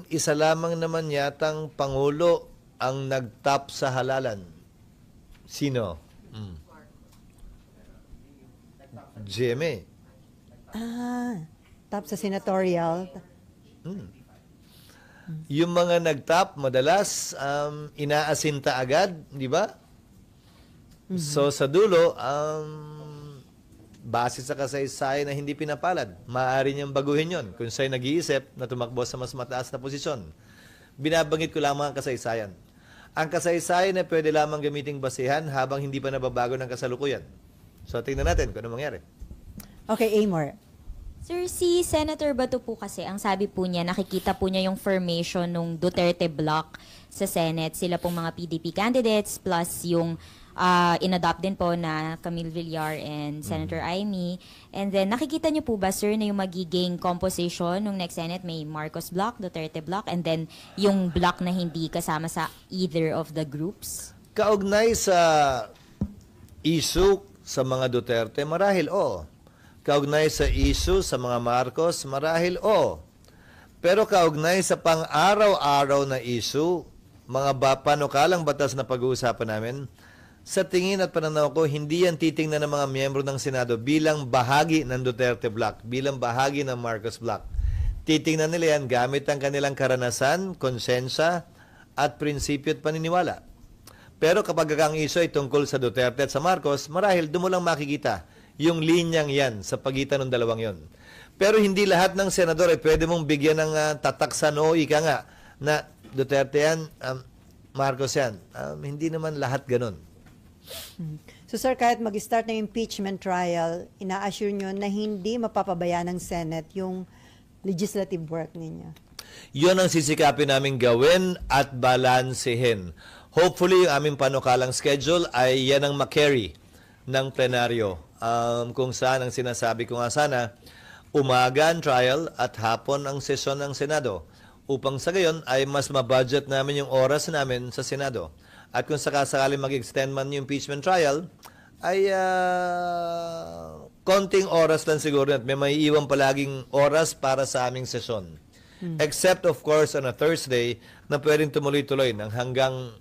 isa lamang naman yatang Pangulo ang nagtap sa halalan. Sino? GMA. Top sa senatorial. Yung mga nagtap, madalas inaasinta agad, di ba? So sa dulo, base sa kasaysayan na hindi pinapalad, maaari niyang baguhin yon kung siya'y nag-iisip na tumakbo sa mas mataas na posisyon. Binabanggit ko lamang ang kasaysayan. Ang kasaysayan na pwede lamang gamiting basihan habang hindi pa nababago ng kasalukuyan. So tingnan natin kung ano mangyari. Okay, Amor. Sir, si Senator Bato po kasi, ang sabi po niya, nakikita po niya yung formation ng Duterte block sa Senate. Sila pong mga PDP candidates plus yung inadopt din po na Camille Villar and Senator Amy. And then, nakikita niyo po ba, sir, na yung magiging composition ng next Senate may Marcos block, Duterte block, and then yung block na hindi kasama sa either of the groups? Kaugnay sa issue sa mga Duterte, marahil Kaugnay sa issue sa mga Marcos, marahil Pero kaugnay sa pang-araw-araw na issue, mga panukalang batas na pag-uusapan namin, sa tingin at pananaw ko, hindi yan titingnan ng mga miyembro ng Senado bilang bahagi ng Duterte block, bilang bahagi ng Marcos block. Titingnan nila yan gamit ang kanilang karanasan, konsensya, at prinsipyo at paniniwala. Pero kapag ang issue ay tungkol sa Duterte at sa Marcos, marahil doon mo lang makikita yung linyang yan sa pagitan ng dalawang yon. Pero hindi lahat ng senador ay pwede mong bigyan ng tataksan o ika nga na Duterte yan, Marcos yan. Hindi naman lahat ganun. So sir, kahit mag-start ng impeachment trial, ina-assure nyo na hindi mapapabayaan ng Senate yung legislative work ninyo? Yun ang sisikapin namin gawin at balansehin. Hopefully, yung aming panukalang schedule ay yan ang makarry ng plenaryo. Kung saan ang sinasabi ko nga sana, umaga ang trial at hapon ang sesyon ng Senado. Upang sa gayon ay mas mabudget namin yung oras namin sa Senado. At kung sakasakali mag-extend man yung impeachment trial, ay konting oras lang siguro at may maiiwan palaging oras para sa aming sesyon. Except of course on a Thursday na pwedeng tumuloy-tuloy ng hanggang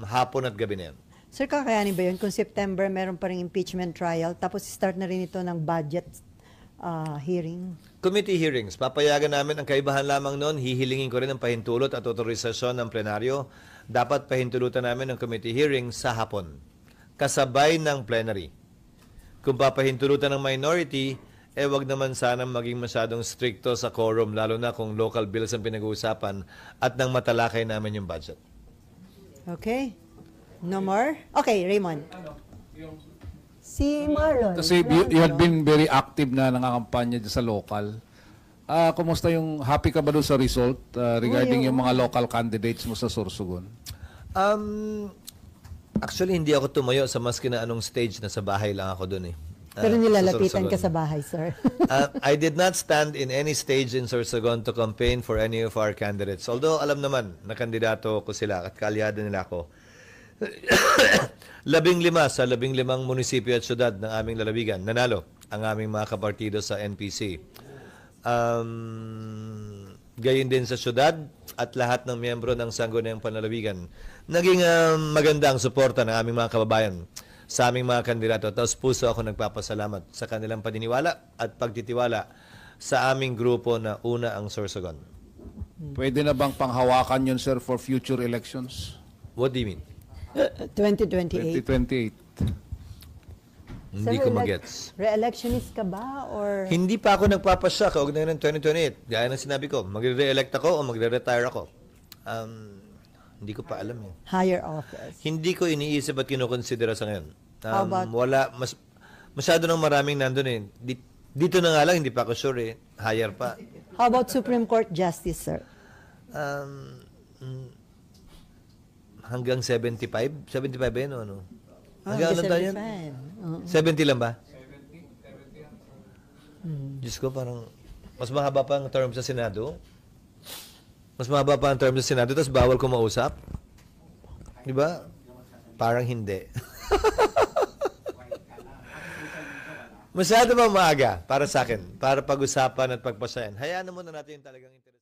hapon at gabi na yan. Sir, kakayanin ba yun kung September meron pa rin impeachment trial tapos start na rin ito ng budget hearing? Committee hearings. Papayagan namin ang kaibahan lamang noon. Hihilingin ko rin ang pahintulot at otorisasyon ng plenaryo. Dapat pahintulutan namin ang committee hearing sa hapon. Kasabay ng plenary. Kung papahintulutan ng minority, wag naman sana maging masyadong stricto sa quorum, lalo na kung local bills ang pinag-uusapan at nang matalakay namin yung budget. Okay. No more? Okay, Raymond. Si Marlon. Kasi you had been very active na nangakampanya dyan sa local. Kumusta yung, happy ka ba doon sa result regarding yung mga local candidates mo sa Sorsogon? Actually, hindi ako tumayo sa maski na anong stage na sa bahay lang ako doon eh. Pero nilalapitan sa ka sa bahay, sir. I did not stand in any stage in Sorsogon to campaign for any of our candidates. Although alam naman na kandidato ko sila at kaalyado nila ako. 15 sa 15 munisipyo at syudad ng aming lalawigan, nanalo ang aming mga kapartido sa NPC. Gayon din sa syudad at lahat ng miyembro ng Sangguniang Panlalawigan. Naging maganda ang suporta ng aming mga kababayan sa aming mga kandidato. Tapos puso ako nagpapasalamat sa kanilang paniniwala at pagtitiwala sa aming grupo na una ang Sorsogon. Pwede na bang panghawakan yun, sir, for future elections? What do you mean? 2028. 2028. Hindi ko magets. Re-electionist ka ba? Or Hindi pa ako nagpapasya kaugnay ng 2028. Gaya ng sinabi ko, magre-re-elect ako o magre-retire ako. Hindi ko pa alam eh. higher office? Hindi ko iniisip at kinukonsidera sa ngayon. How about- Masyado nang maraming nandun eh. Dito na nga lang, hindi pa ako sure eh. Higher pa. How about Supreme Court Justice, sir? Hanggang 75? 75 ba yun o ano? Hanggang Hanggang ano tayo yan? 70 75. lang ba? Diyos ko, parang mas mahaba pa ang term sa Senado. Mas mahaba pa ang term sa Senado, tapos bawal ko mausap. Di ba? Parang hindi. Masyado ba maaga para sa akin? Para pag-usapan at pagpasayan. Hayaan na muna natin yung talagang interest.